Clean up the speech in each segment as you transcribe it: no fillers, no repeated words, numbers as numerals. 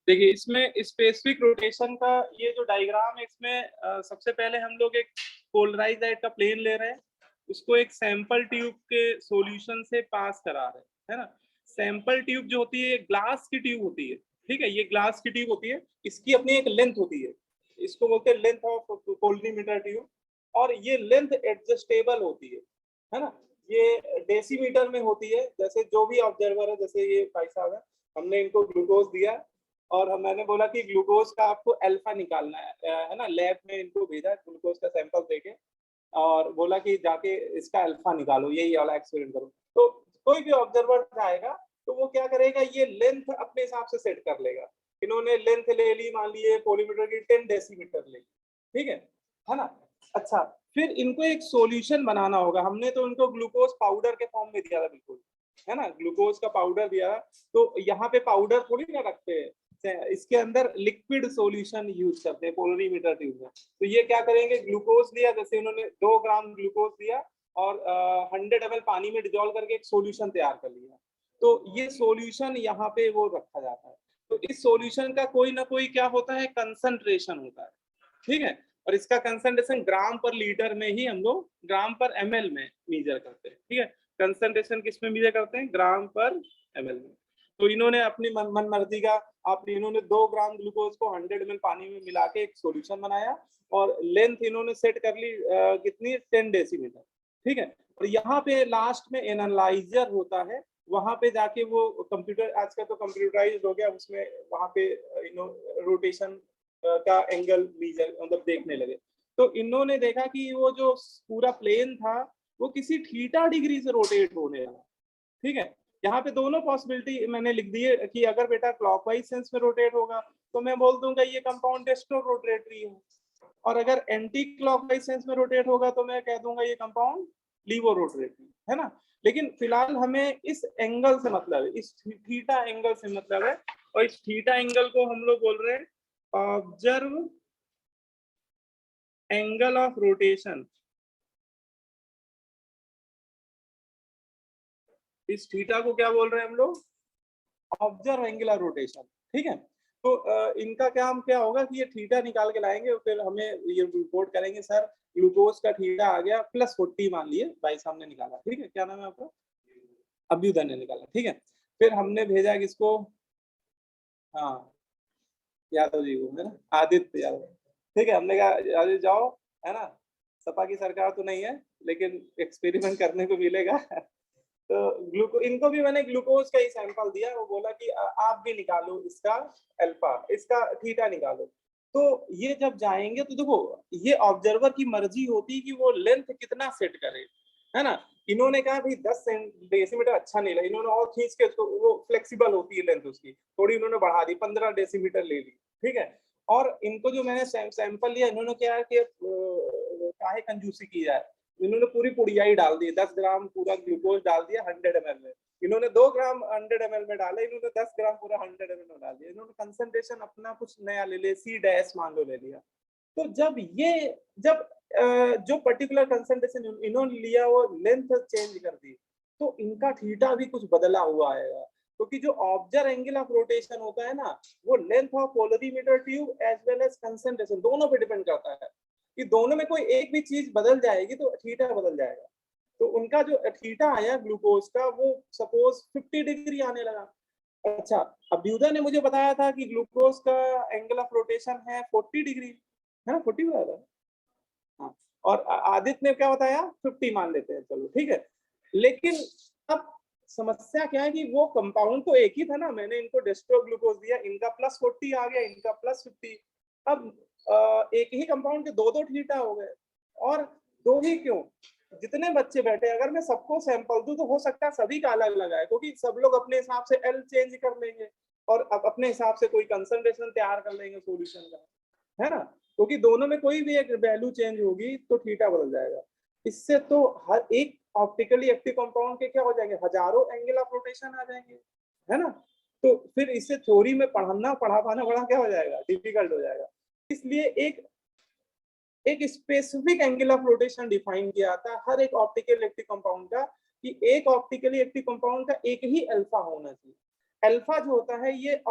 देखिए इसमें specific rotation का ये जो डायग्राम है, इसमें सबसे पहले हम लोग एक पोलराइज लाइट का प्लेन ले रहे हैं, उसको एक सैंपल ट्यूब के सॉल्यूशन से पास करा रहे हैं, है ना। सैंपल ट्यूब जो होती है ग्लास की ट्यूब होती है, ठीक है, ये ग्लास की ट्यूब होती है, इसकी अपनी एक लेंथ होती है, इसको बोलते हैं लेंथ ऑफ कोलिमेटर ट्यूब, और ये लेंथ एडजस्टेबल होती है ना। ये डेसीमीटर में होती है, जैसे जो भी ऑब्जर्वर है, जैसे ये भाई साहब है, हमने इनको ग्लूकोज दिया और मैंने बोला कि ग्लूकोज का आपको अल्फा निकालना है ना, लैब में इनको भेजा ग्लूकोज का सैंपल देके और बोला कि जाके इसका अल्फा निकालो, यही वाला एक्सपेरिमेंट करो। तो कोई भी ऑब्जर्वर आएगा तो वो क्या करेगा, ये लेंथ अपने हिसाब से सेट कर लेगा। इन्होंने लेंथ ले ली, मान लिए पोलीमीटर की 10 डेसीमीटर ले, ठीक है ना। अच्छा, फिर इनको एक सॉल्यूशन बनाना होगा। हमने तो इनको ग्लूकोज पाउडर के फॉर्म में दिया था, बिल्कुल, है ना, ग्लूकोज का पाउडर दिया। तो यहाँ पे पाउडर थोड़ी ना रखते हैं, इसके अंदर लिक्विड सॉल्यूशन यूज करते हैं पोलरीमीटर ट्यूब में। तो ये क्या करेंगे, ग्लूकोज लिया, जैसे उन्होंने 2 ग्राम ग्लूकोज लिया और 100 ml पानी में डिजोल्व करके एक सॉल्यूशन तैयार कर लिया। तो ये सॉल्यूशन यहाँ पे वो रखा जाता है। तो इस सॉल्यूशन का कोई ना कोई क्या होता है, कंसंट्रेशन होता है, ठीक है। और इसका कंसंट्रेशन ग्राम पर लीटर में ही हम लोग ग्राम पर ml में मेजर करते हैं, ठीक है। कंसंट्रेशन किस में मेजर करते हैं, ग्राम पर ml में। तो इन्होंने अपनी मन मर्जी का, आप इन्होंने 2 ग्राम ग्लूकोज को 100 ml पानी में मिला के एक सॉल्यूशन बनाया और लेंथ इन्होंने सेट कर ली कितनी, 10 डेसीमीटर, ठीक है। और यहाँ पे लास्ट में एनालाइजर होता है, वहां पे जाके वो कंप्यूटर, आज का तो कंप्यूटराइज हो गया, उसमें वहां पे रोटेशन का एंगल मीजर मतलब देखने लगे। तो इन्होंने देखा कि वो जो पूरा प्लेन था वो किसी थीटा डिग्री से रोटेट होने लगा, ठीक है। यहाँ पे दोनों पॉसिबिलिटी मैंने लिख दी है कि अगर बेटा क्लॉकवाइज सेंस में रोटेट होगा तो मैं बोल दूंगा ये कंपाउंड डेस्ट्रो रोटेटरी है, और अगर एंटी क्लॉकवाइज सेंस में रोटेट होगा तो मैं कह दूंगा ये कंपाउंड लीवो रोटेटरी है ना। लेकिन फिलहाल हमें इस एंगल से मतलब है, इस थीटा एंगल से मतलब है, और इस थीटा एंगल को हम लोग बोल रहे हैं ऑब्जर्व एंगल ऑफ रोटेशन। इस थीटा को क्या बोल रहे हैं हम लोग, ऑब्जर्व एंगुलर रोटेशन, ठीक है। तो इनका क्या हम क्या होगा कि ये थीटा निकाल के लाएंगे और फिर हमें ये रिपोर्ट करेंगे, सर ग्लूकोज का थीटा आ गया +40 मान लिए, भाई साहब ने निकाला, ठीक है। क्या नाम है आपका, अभ्युदय ने निकाला, ठीक है। फिर हमने भेजा किसको, हाँ यादव जी को, है ना, आदित्य यादव, ठीक है। हमने कहा यादव जाओ, है ना, सपा की सरकार तो नहीं है लेकिन एक्सपेरिमेंट करने को मिलेगा। तो ग्लूको इनको भी मैंने ग्लूकोज का ही सैंपल दिया, वो बोला कि आप भी निकालो इसका अल्फा, इसका थीटा निकालो। तो ये जब जाएंगे तो देखो ये ऑब्जर्वर की मर्जी होती है कि वो लेंथ कितना सेट करे, है ना। इन्होंने कहा भाई 10 डेसीमीटर अच्छा नहीं लगा, इन्होंने और खींच के, तो वो फ्लेक्सिबल होती है लेंथ उसकी, थोड़ी उन्होंने बढ़ा दी, 15 डेसीमीटर ले ली, ठीक है। और इनको जो मैंने सैंपल लिया, इन्होंने क्या है कि काहे कंजूसी की जाए, इन्होंने पूरी पुड़िया ही डाल दी, 10 ग्राम पूरा ग्लूकोज डाल दिया 100 ml में, इन्होंने 2 ग्राम 100 ml में डाला, इन्होंने 10 ग्राम पूरा 100 ml में डाल दिया, इन्होंने कंसंट्रेशन अपना कुछ नया ले लिया, C' मान लो ले लिया। तो जब जो पर्टिकुलर कंसंट्रेशन इन्होंने लिया वो लेंथ चेंज कर दी, तो इनका थीटा भी कुछ बदला हुआ आएगा, क्योंकि जो ऑब्जर्व एंगल ऑफ रोटेशन होता है ना, वो length of polarimeter tube as well as concentration दोनों पे डिपेंड करता है, कि दोनों में कोई एक भी चीज बदल जाएगी तो थीटा बदल जाएगा। तो उनका जो थीटा आया ग्लूकोज का वो सपोज 50 डिग्री आने लगा। अच्छा, अभ्युदय ने मुझे बताया था कि ग्लूकोज का एंगल ऑफ रोटेशन है 40 डिग्री, है ना, 40 बताया था, हाँ। और आदित्य ने क्या बताया, 50 मान लेते हैं, चलो ठीक है। लेकिन अब समस्या क्या है कि वो कंपाउंड तो एक ही था ना, मैंने इनको डेस्ट्रो ग्लूकोज दिया, इनका +40 आ गया, इनका +50। अब एक ही कंपाउंड के दो थीटा हो गए, और दो ही क्यों, जितने बच्चे बैठे अगर मैं सबको सैंपल दूं तो हो सकता है सभी का अलग अलग आए, क्योंकि सब लोग अपने हिसाब से एल चेंज कर लेंगे और अब अपने हिसाब से कोई कंसंट्रेशन तैयार कर लेंगे सॉल्यूशन का, है ना। क्योंकि दोनों में कोई भी एक वैल्यू चेंज होगी तो थीटा बदल जाएगा। इससे तो हर एक ऑप्टिकली एक्टिव कंपाउंड के क्या हो जाएंगे, हजारों एंगल ऑफ रोटेशन आ जाएंगे, है ना। तो फिर इससे थ्योरी में पढ़ा पाना बड़ा क्या हो जाएगा, डिफिकल्ट हो जाएगा। इसलिए एक specific angle of rotation define किया जाता है हर एक ऑप्टिकल एक्टिव कंपाउंड का, कि एक ऑप्टिकली एक्टिव कंपाउंड का एक ही अल्फा होना चाहिए। अल्फा जो होता है ये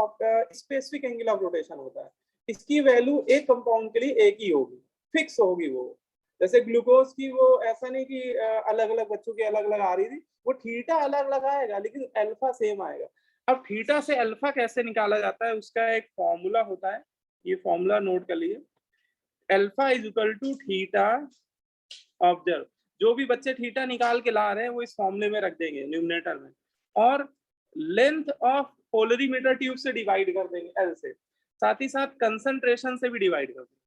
स्पेसिफिक एंगल ऑफ रोटेशन होता है, इसकी वैल्यू एक कंपाउंड के लिए एक ही होगी, फिक्स होगी वो। जैसे ग्लूकोज की वो ऐसा नहीं कि अलग अलग बच्चों की अलग अलग आ रही थी, वो थीटा अलग अलग आएगा लेकिन अल्फा सेम आएगा। अब थीटा से अल्फा कैसे निकाला जाता है, उसका एक फॉर्मूला होता है, ये फॉर्मूला नोट कर लिए। Alpha is equal to theta observe, जो भी बच्चे थीटा निकाल के ला रहे हैं वो इस फॉर्मूले में रख देंगे न्यूमरेटर में, और लेंथ ऑफ पोलरीमीटर ट्यूब से डिवाइड कर देंगे एल से, साथ ही साथ कंसंट्रेशन से भी डिवाइड कर देंगे।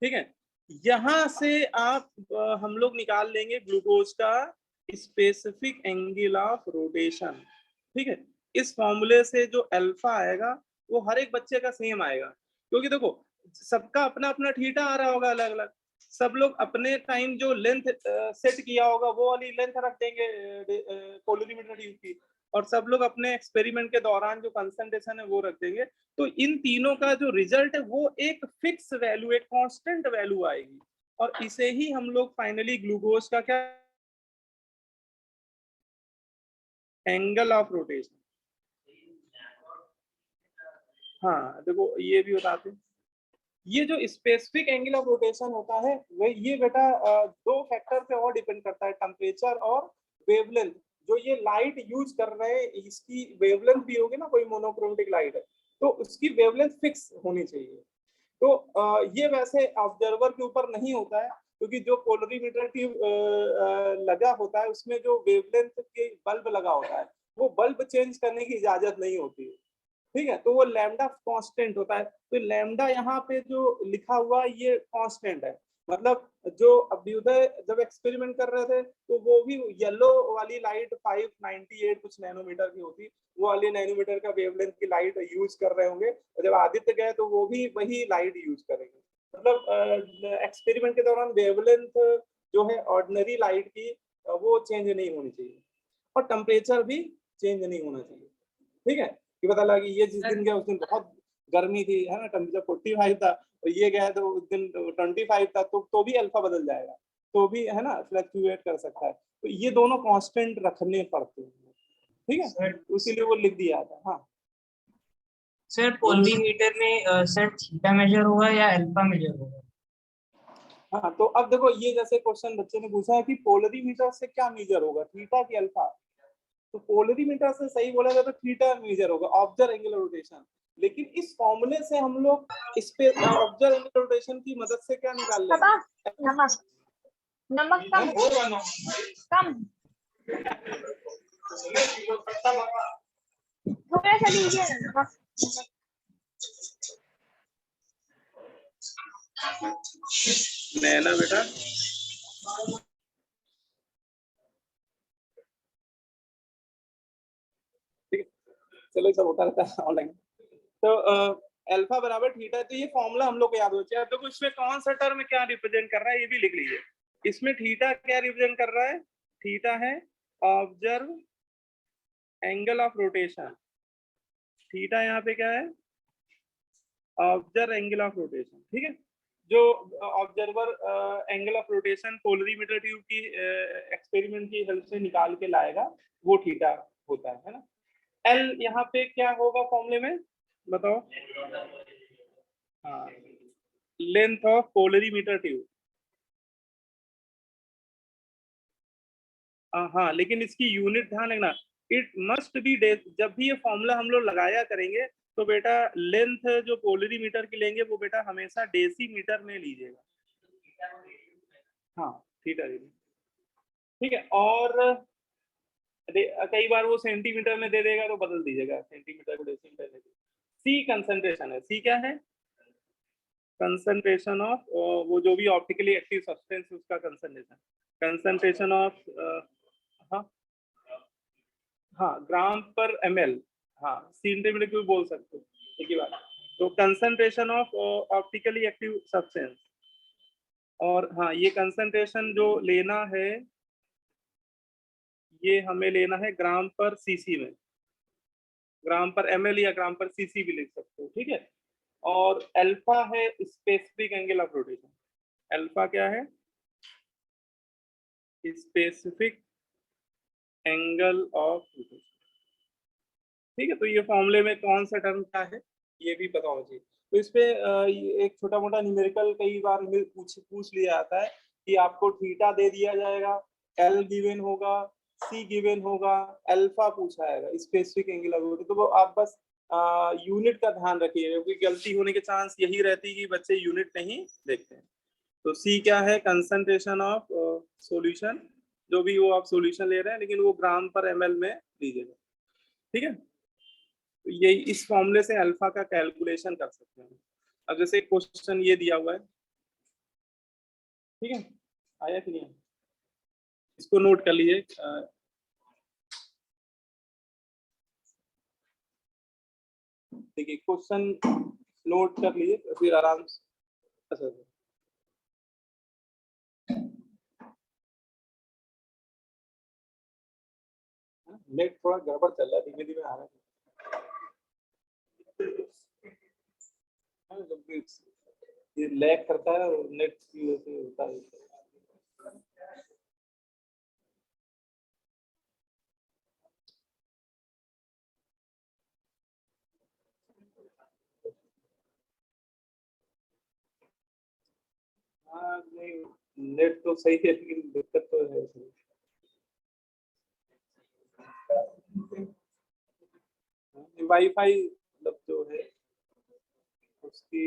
ठीक है, यहां से आप हम लोग निकाल लेंगे ग्लूकोज का स्पेसिफिक एंगल ऑफ रोटेशन। ठीक है, इस फॉर्मूले से जो अल्फा आएगा वो हर एक बच्चे का सेम आएगा, क्योंकि देखो सबका अपना अपना थीटा आ रहा होगा अलग अलग, सब लोग अपने टाइम जो लेंथ सेट किया होगा वो वाली लेंथ रख देंगे पोलरीमीटर ट्यूब की, और सब लोग अपने एक्सपेरिमेंट के दौरान जो कंसंट्रेशन है वो रख देंगे। तो इन तीनों का जो रिजल्ट है वो एक फिक्स वैल्यू, एक कांस्टेंट वैल्यू आएगी, और इसे ही हम लोग फाइनली ग्लूकोज का क्या एंगल ऑफ रोटेशन। हाँ देखो ये भी बताते हैं, ये जो स्पेसिफिक एंगल ऑफ रोटेशन होता है वह ये बेटा दो फैक्टर पे और डिपेंड करता है, टेम्परेचर और वेवलेंथ। जो ये लाइट यूज कर रहे हैं इसकी वेवलेंथ भी होगी ना, कोई मोनोक्रोमेटिक लाइट है तो उसकी वेवलेंथ फिक्स होनी चाहिए। तो ये वैसे ऑब्जर्वर के ऊपर नहीं होता है, क्योंकि जो पोलरीमीटर ट्यूब लगा होता है उसमें जो वेवलेंथ के बल्ब लगा होता है वो बल्ब चेंज करने की इजाजत नहीं होती है। ठीक है, तो वो लैम्डा कांस्टेंट होता है, तो लैम्डा यहाँ पे जो लिखा हुआ ये कांस्टेंट है। मतलब जो अभ्युदय जब एक्सपेरिमेंट कर रहे थे तो वो भी येलो वाली लाइट 598 कुछ नैनोमीटर की होती, वो वाली नैनोमीटर का वेवलेंथ की लाइट यूज कर रहे होंगे, और जब आदित्य गए तो वो भी वही लाइट यूज करेंगे। मतलब एक्सपेरिमेंट के दौरान वेवलेंथ जो है ऑर्डिनरी लाइट की वो चेंज नहीं होनी चाहिए, और टेम्परेचर भी चेंज नहीं होना चाहिए। ठीक है, कि पता लगा कि ये जिस दिन गया उस दिन बहुत गर्मी थी है ना, टेम्परेचर 45 था, और ये गया तो उस दिन 25 था, तो भी अल्फा बदल जाएगा, तो भी है ना फ्लक्चुएट कर सकता है। तो ये दोनों कांस्टेंट रखने पड़ते हैं। ठीक है, इसीलिए वो लिख दिया था। हाँ सर पोलरीमीटर में सर थीटा मेजर होगा या अल्फा मेजर होगा? हाँ, तो अब देखो ये जैसे क्वेश्चन बच्चे ने पूछा है कि पोलरीमीटर से क्या मेजर होगा, थीटा की अल्फा। तो पोलरीमीटर से सही बोला जाए तो थीटा मेजर होगा, ऑब्जर्व एंगुलर रोटेशन। लेकिन इस फॉर्मूले से हम लोग इस पे ऑब्जर्व एंगुलर रोटेशन की मदद से क्या निकाल लेंगे, नमक नमक कम कम थोड़ा सा दीजिए ना। नैना बेटा ठीक है, चलो सब होता रहता है ऑनलाइन। तो अल्फा बराबर थीटा, तो ये फॉर्मूला हम लोग को याद हो चाहिए। देखो इसमें कौन सा टर्म क्या रिप्रेजेंट कर रहा है ये भी लिख लीजिए। इसमें थीटा क्या रिप्रेजेंट कर रहा है, थीटा है observe angle of rotation, theta यहाँ पे क्या है ऑब्जर्व एंगल ऑफ रोटेशन। ठीक है, जो observer angle of rotation polarimeter tube की एक्सपेरिमेंट की हेल्प से निकाल के लाएगा वो थीटा होता है ना। एल यहाँ पे क्या होगा फॉर्मूले में बताओ, हाँ लेंथ ऑफ पोलरीमीटर ट्यूब। हाँ लेकिन इसकी यूनिट ध्यान रखना, इट मस्ट बी डे, जब भी ये फॉर्मूला हम लोग लगाया करेंगे तो बेटा लेंथ जो पोलरीमीटर की लेंगे वो बेटा हमेशा डेसीमीटर में लीजिएगा। हाँ थीटा, ठीक है, और कई बार वो सेंटीमीटर में दे देगा तो बदल दीजिएगा, सेंटीमीटर को डेसीमीटर में। सी कंसंट्रेशन है, सी क्या है कंसंट्रेशन ऑफ वो जो भी ऑप्टिकली एक्टिव सब्सटेंस उसका कंसंट्रेशन, कंसंट्रेशन ऑफ हाँ हाँ ग्राम पर ml, हाँ सेंटीमीटर क्यूब बोल सकते हो एक ही बात। तो concentration of optically active substance, और हाँ ये कंसंट्रेशन जो लेना है ये हमें लेना है ग्राम पर सीसी में, ग्राम पर ml या ग्राम पर सीसी भी लिख सकते हो। ठीक है, और अल्फा है specific angle of rotation, alpha क्या है स्पेसिफिक एंगल ऑफ रोटेशन। ठीक है, तो ये फॉर्मूले में कौन सा टर्म क्या है ये भी पता होना चाहिए। तो इस पे एक छोटा मोटा न्यूमेरिकल कई बार पूछ लिया जाता है कि आपको थीटा दे दिया जाएगा, एल गिवन होगा, सी गिवन होगा, अल्फा पूछा जाएगा, स्पेसिफिक एंगुलर वेलोसिटी। तो वो आप बस यूनिट का ध्यान रखिए, क्योंकि गलती होने के चांस यही रहती है कि बच्चे यूनिट नहीं देखते हैं। तो सी क्या है, कंसंट्रेशन ऑफ सॉल्यूशन, जो भी वो आप सॉल्यूशन ले रहे हैं, लेकिन वो ग्राम पर एमएल में लीजिएगा। ठीक है, तो ये इस फॉर्मूले से अल्फा का कैलकुलेशन कर सकते हैं। अब जैसे क्वेश्चन ये दिया हुआ है, ठीक है, आया कि नहीं, इसको नोट कर लीजिए। देखिए क्वेश्चन नोट कर लीजिए तो फिर आराम से। अच्छा, नेट थोड़ा गड़बड़ चल रहा है, धीमे धीमे आ रहा है। ये लैग करता है और नेट की वजह से होता है। हाँ नहीं, नेट तो सही है लेकिन दिक्कत तो है इसमें। वाईफाई मतलब जो है उसकी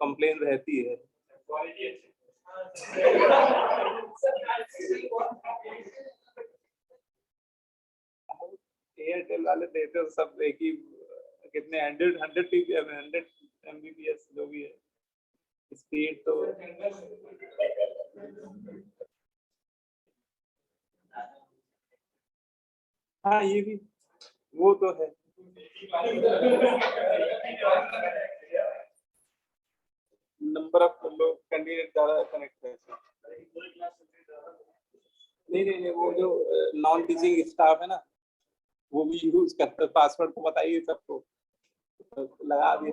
कंप्लेन रहती है। एयरटेल वाले देते हैं सब एक ही, कितने 100 Mbps जो भी है स्पीड, तो हाँ ये भी वो तो है। नंबर ऑफ लोग कैंडिडेट ज्यादा कनेक्ट है। नहीं, वो जो नॉन टीचिंग स्टाफ है ना, वो भी यूज करते हैं। पासवर्ड तो बताइए सबको, तो लगा दिए।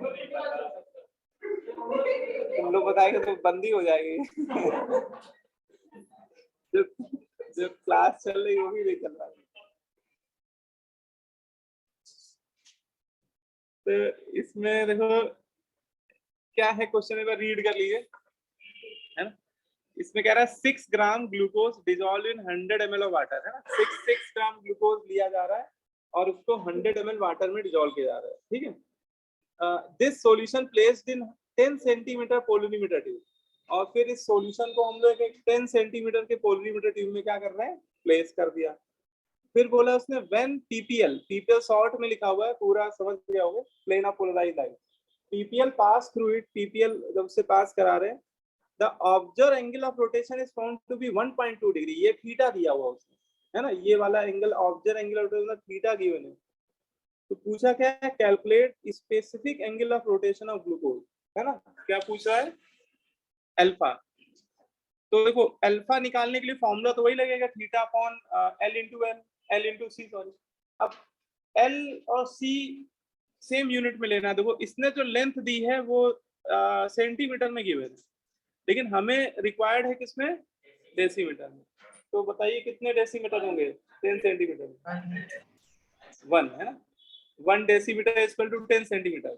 तुम लोग बताएंगे तो बंदी हो जाएगी। जो क्लास चल रही वो भी नहीं चल रहा। तो इसमें देखो क्या है, क्वेश्चन एक बार रीड कर लीजिए, है ना। इसमें कह रहा है 6 gram glucose dissolve in 100 ml of water, है ना। 6 ग्राम ग्लूकोज लिया जा रहा है और उसको 100 ml वाटर में डिजोल्व किया जा रहा है, ठीक है। This solution placed in 10 centimetre polarimeter tube, और फिर इस सॉल्यूशन को हम लोग एक 10 सेंटीमीटर के पोलोरीमीटर ट्यूब में क्या कर रहे हैं, प्लेस कर दिया। फिर बोला उसने व्हेन पीपीएल शॉर्ट में लिखा हुआ है, पूरा समझ गया होगा, plane of polarized line, PPL pass through it, PPL जब से पास करा रहे हैं, the observe angle of rotation is found to be 1.2 degree, ये थीटा दिया हुआ उसने, है ना। ये वाला angle observe angle of rotation theta given है। तो पूछा क्या है, calculate specific angle of rotation of glucose, है ना। क्या पूछ रहा है, अल्फा। तो देखो अल्फा निकालने के लिए फॉर्मूला तो वही लगेगा, थीटा अपॉन एल इंटू सी, सॉरी। अब एल और सी सेम यूनिट में लेना है। देखो इसने जो लेंथ दी है वो सेंटीमीटर में गिवन है, लेकिन हमें रिक्वायर्ड है किसमें, डेसीमीटर में। तो बताइए कितने डेसीमीटर होंगे 10 सेंटीमीटर में, 1, है ना। 1 डेसीमीटर इक्वल टू 10 सेंटीमीटर,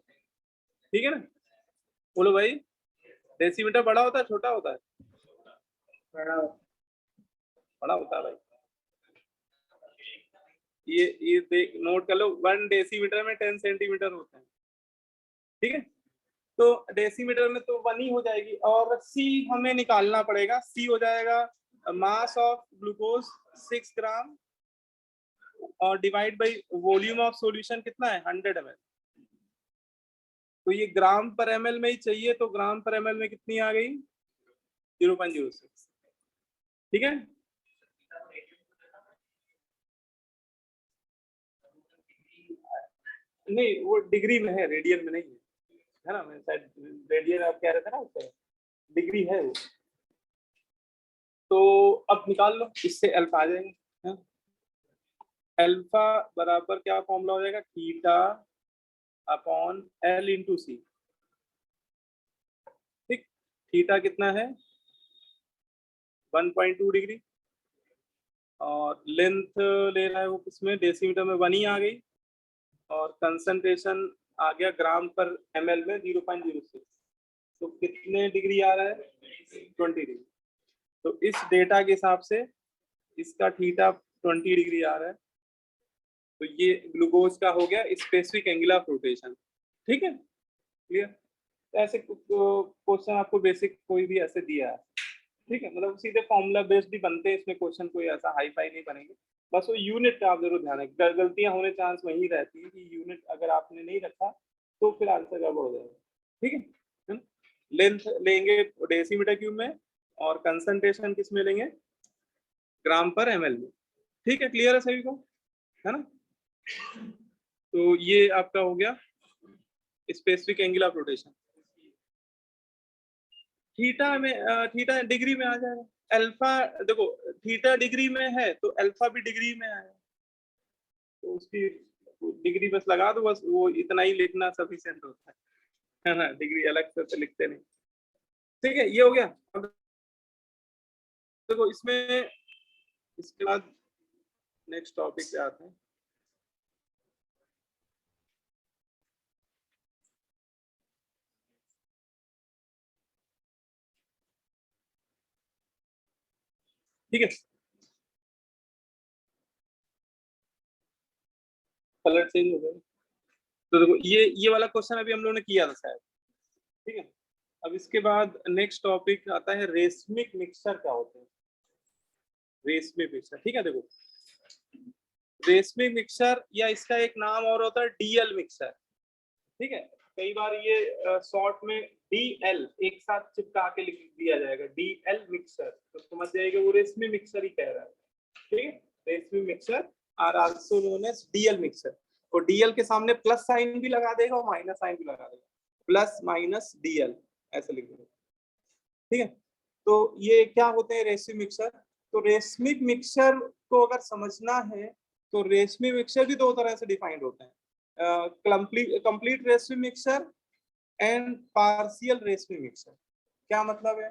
ठीक है ना। बोलो भाई, डेसीमीटर बड़ा होता है छोटा होता है, बड़ा होता है भाई। ये देख नोट कर लो, 1 डेसीमीटर में 10 सेंटीमीटर होते हैं, ठीक है। तो डेसीमीटर में तो 1 ही हो जाएगी, और सी हमें निकालना पड़ेगा। सी हो जाएगा मास ऑफ ग्लूकोज 6 ग्राम और divide by volume of solution कितना है 100 ml। तो ये ग्राम पर ml में ही चाहिए, तो ग्राम पर ml में कितनी आ गई 0.06, ठीक है। नहीं वो डिग्री में है, रेडियन में नहीं है ना। मैं शायद रेडियन आप कह रहे थे ना, उससे डिग्री है वो। तो अब निकाल लो, इससे अल्फा आ जाएंगे। अल्फा बराबर क्या फॉर्मूला हो जाएगा, थीटा अपॉन एल इंटू सी, ठीक। थीटा कितना है 1.2 डिग्री और लेंथ ले रहा है वो किसमें, डेसीमीटर में 1 ही आ गई, और कंसंट्रेशन आ गया ग्राम पर ml में 0.06। तो कितने डिग्री आ रहा है, 20 डिग्री। तो इस डेटा के हिसाब से इसका थीटा 20 डिग्री आ रहा है। तो ये ग्लूकोज का हो गया स्पेसिफिक एंगल ऑफ रोटेशन। ठीक है, क्लियर। तो ऐसे क्वेश्चन आपको बेसिक कोई भी ऐसे दिया है, ठीक है, मतलब सीधे फॉर्मूला बेस्ड ही बनते हैं इसमें क्वेश्चन, कोई ऐसा हाई फाई नहीं बनेंगे। बस वो यूनिट का आप जरूर ध्यान रखें, गलतियां होने चांस वही रहती है कि यूनिट अगर आपने नहीं रखा तो फिर आंसर गड़बड़ हो जाएगा। ठीक है, लेंथ लेंगे डेसीमीटर क्यूब में और कंसंट्रेशन किस में लेंगे, ग्राम पर ml में। ठीक है, क्लियर है सभी को, है ना। तो ये आपका हो गया specific angle of rotation. Theta में थीटा डिग्री में आ जाएगा, अल्फा देखो थीटा डिग्री में है तो अल्फा भी डिग्री में आएगा, तो उसकी डिग्री बस लगा दो, बस वो इतना ही लिखना सफिशिएंट होता है ना, डिग्री अलग से तो लिखते नहीं। ठीक है, ये हो गया। अब देखो इसमें इसके बाद नेक्स्ट टॉपिक पे आते हैं। ठीक है, कलर चेंज हो गया। तो देखो ये वाला क्वेश्चन अभी हम लोगों ने किया था शायद। ठीक है, अब इसके बाद नेक्स्ट टॉपिक आता है रेशमिक मिक्सचर क्या होते हैं, रेशमिक मिक्सचर। ठीक है, देखो रेशमिक मिक्सचर या इसका एक नाम और होता है डीएल मिक्सचर। ठीक है, कई बार ये शॉर्ट में डीएल एक साथ चिपका के लिख दिया जाएगा, डीएल मिक्सचर, तो समझ जाएगा वो रेशमी मिक्सचर ही कह रहा है। ठीक है, racemic mixture are also known as DL mixture. और डीएल के सामने प्लस साइन भी लगा देगा और माइनस साइन भी लगा देगा, प्लस माइनस डीएल ऐसे लिख देगा। ठीक है, तो ये क्या होते हैं रेशमी मिक्सचर। तो रेशमिक मिक्सचर को अगर समझना है तो रेशमी मिक्सचर भी दो तरह से डिफाइंड होते हैं, कंप्लीट रेशमी mixture and partial racemic mixture. क्या मतलब है,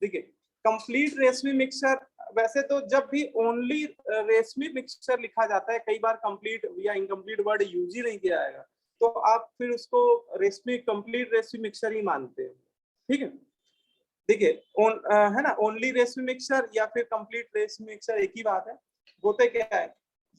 देखिए कंप्लीट रेशमी मिक्सचर, वैसे तो जब भी ओनली रेशमी मिक्सचर लिखा जाता है, कई बार कंप्लीट या इनकम्प्लीट वर्ड यूज ही नहीं किया जाएगा, तो आप फिर उसको रेशमी कंप्लीट रेशमी मिक्सचर ही मानते हैं। ठीक है, देखिए है ना, ओनली रेशमी मिक्सचर या फिर कंप्लीट रेशमी मिक्सचर एक ही बात है। होते क्या है,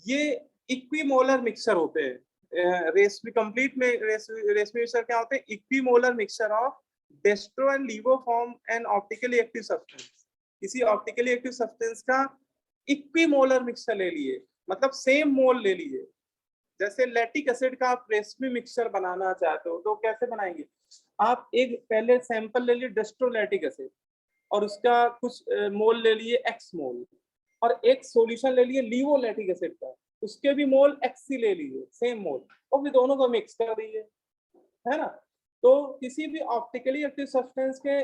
ये इक्विमोलर मिक्सचर होते हैं। रेशमी कंप्लीट में रेशमी मिक्सचर क्या होते हैं, equimolar mixture of dextro and laevo form and optically active substance. किसी ऑप्टिकली एक्टिव सब्सटेंस का इक्विमोलर मिक्सचर ले लिए, मतलब सेम मोल ले लीजिए। जैसे लैक्टिक एसिड का आप रेशमी मिक्सचर बनाना चाहते हो तो कैसे बनाएंगे, आप एक पहले सैंपल ले लिए डेस्ट्रोलैटिक एसिड और उसका कुछ मोल ले लिए एक्स मोल, और एक सॉल्यूशन ले लिए लिवोलैटिक एसिड का, उसके भी मोल एक्स ही ले लीजिए सेम मोल, और फिर दोनों को मिक्स कर दीजिए, है ना। तो किसी भी ऑप्टिकली एक्टिव सब्सटेंस के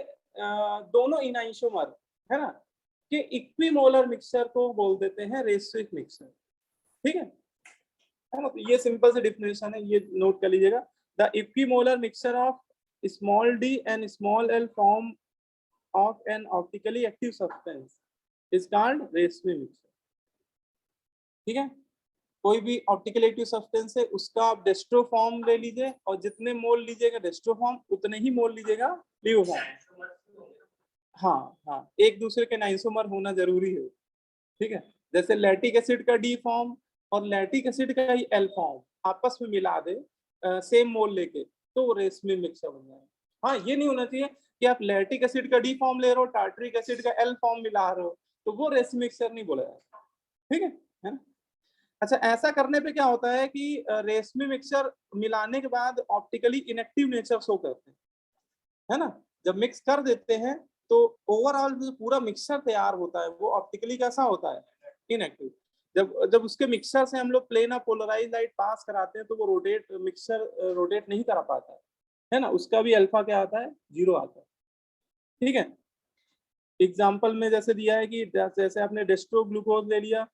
दोनों इनआइसोमर, है ना, कि इक्विमोलर मिक्सचर को बोल देते हैं रेशमिक मिक्सचर। ठीक है ना, तो ये सिंपल से डिफिनेशन है, ये नोट कर लीजिएगा। The equimolar mixture of small D and small L form of an optically active substance is called रेशमी मिक्सचर। ठीक है, कोई भी ऑप्टिकली एक्टिव सब्सटेंस है उसका आप डेस्ट्रो फॉर्म ले लीजिए, और जितने मोल लीजिएगा डेस्ट्रो फॉर्म उतने ही मोल लीजिएगा लिवो फॉर्म। हाँ हाँ, एक दूसरे के नाइसोमर होना जरूरी है। ठीक है, जैसे लैक्टिक एसिड का डी फॉर्म और लैक्टिक एसिड का ही एल फॉर्म आपस में मिला दे सेम मोल लेके, तो वो रेशमी मिक्सचर बन जाए। हाँ, ये नहीं होना चाहिए कि आप लैक्टिक एसिड का डी फॉर्म ले रहे हो, टार्टरिक एसिड का एल फॉर्म मिला रहे हो, तो वो रेशमी मिक्सचर नहीं बोला जाएगा। ठीक है ना। अच्छा, ऐसा करने पे क्या होता है कि रेशमी मिक्सचर मिलाने के बाद ऑप्टिकली इनएक्टिव नेचर शो करते हैं, है ना। जब मिक्स कर देते हैं तो ओवरऑल जो पूरा मिक्सचर तैयार होता है वो ऑप्टिकली कैसा होता है, इनएक्टिव। जब उसके मिक्सचर से हम लोग plane of polarize light pass कराते हैं तो वो मिक्सचर रोटेट नहीं करा पाता है ना, उसका भी अल्फा क्या आता है, 0 आता है। ठीक है, एग्जाम्पल में जैसे दिया है कि जैसे आपने डेस्ट्रो ग्लूकोज ले लिया,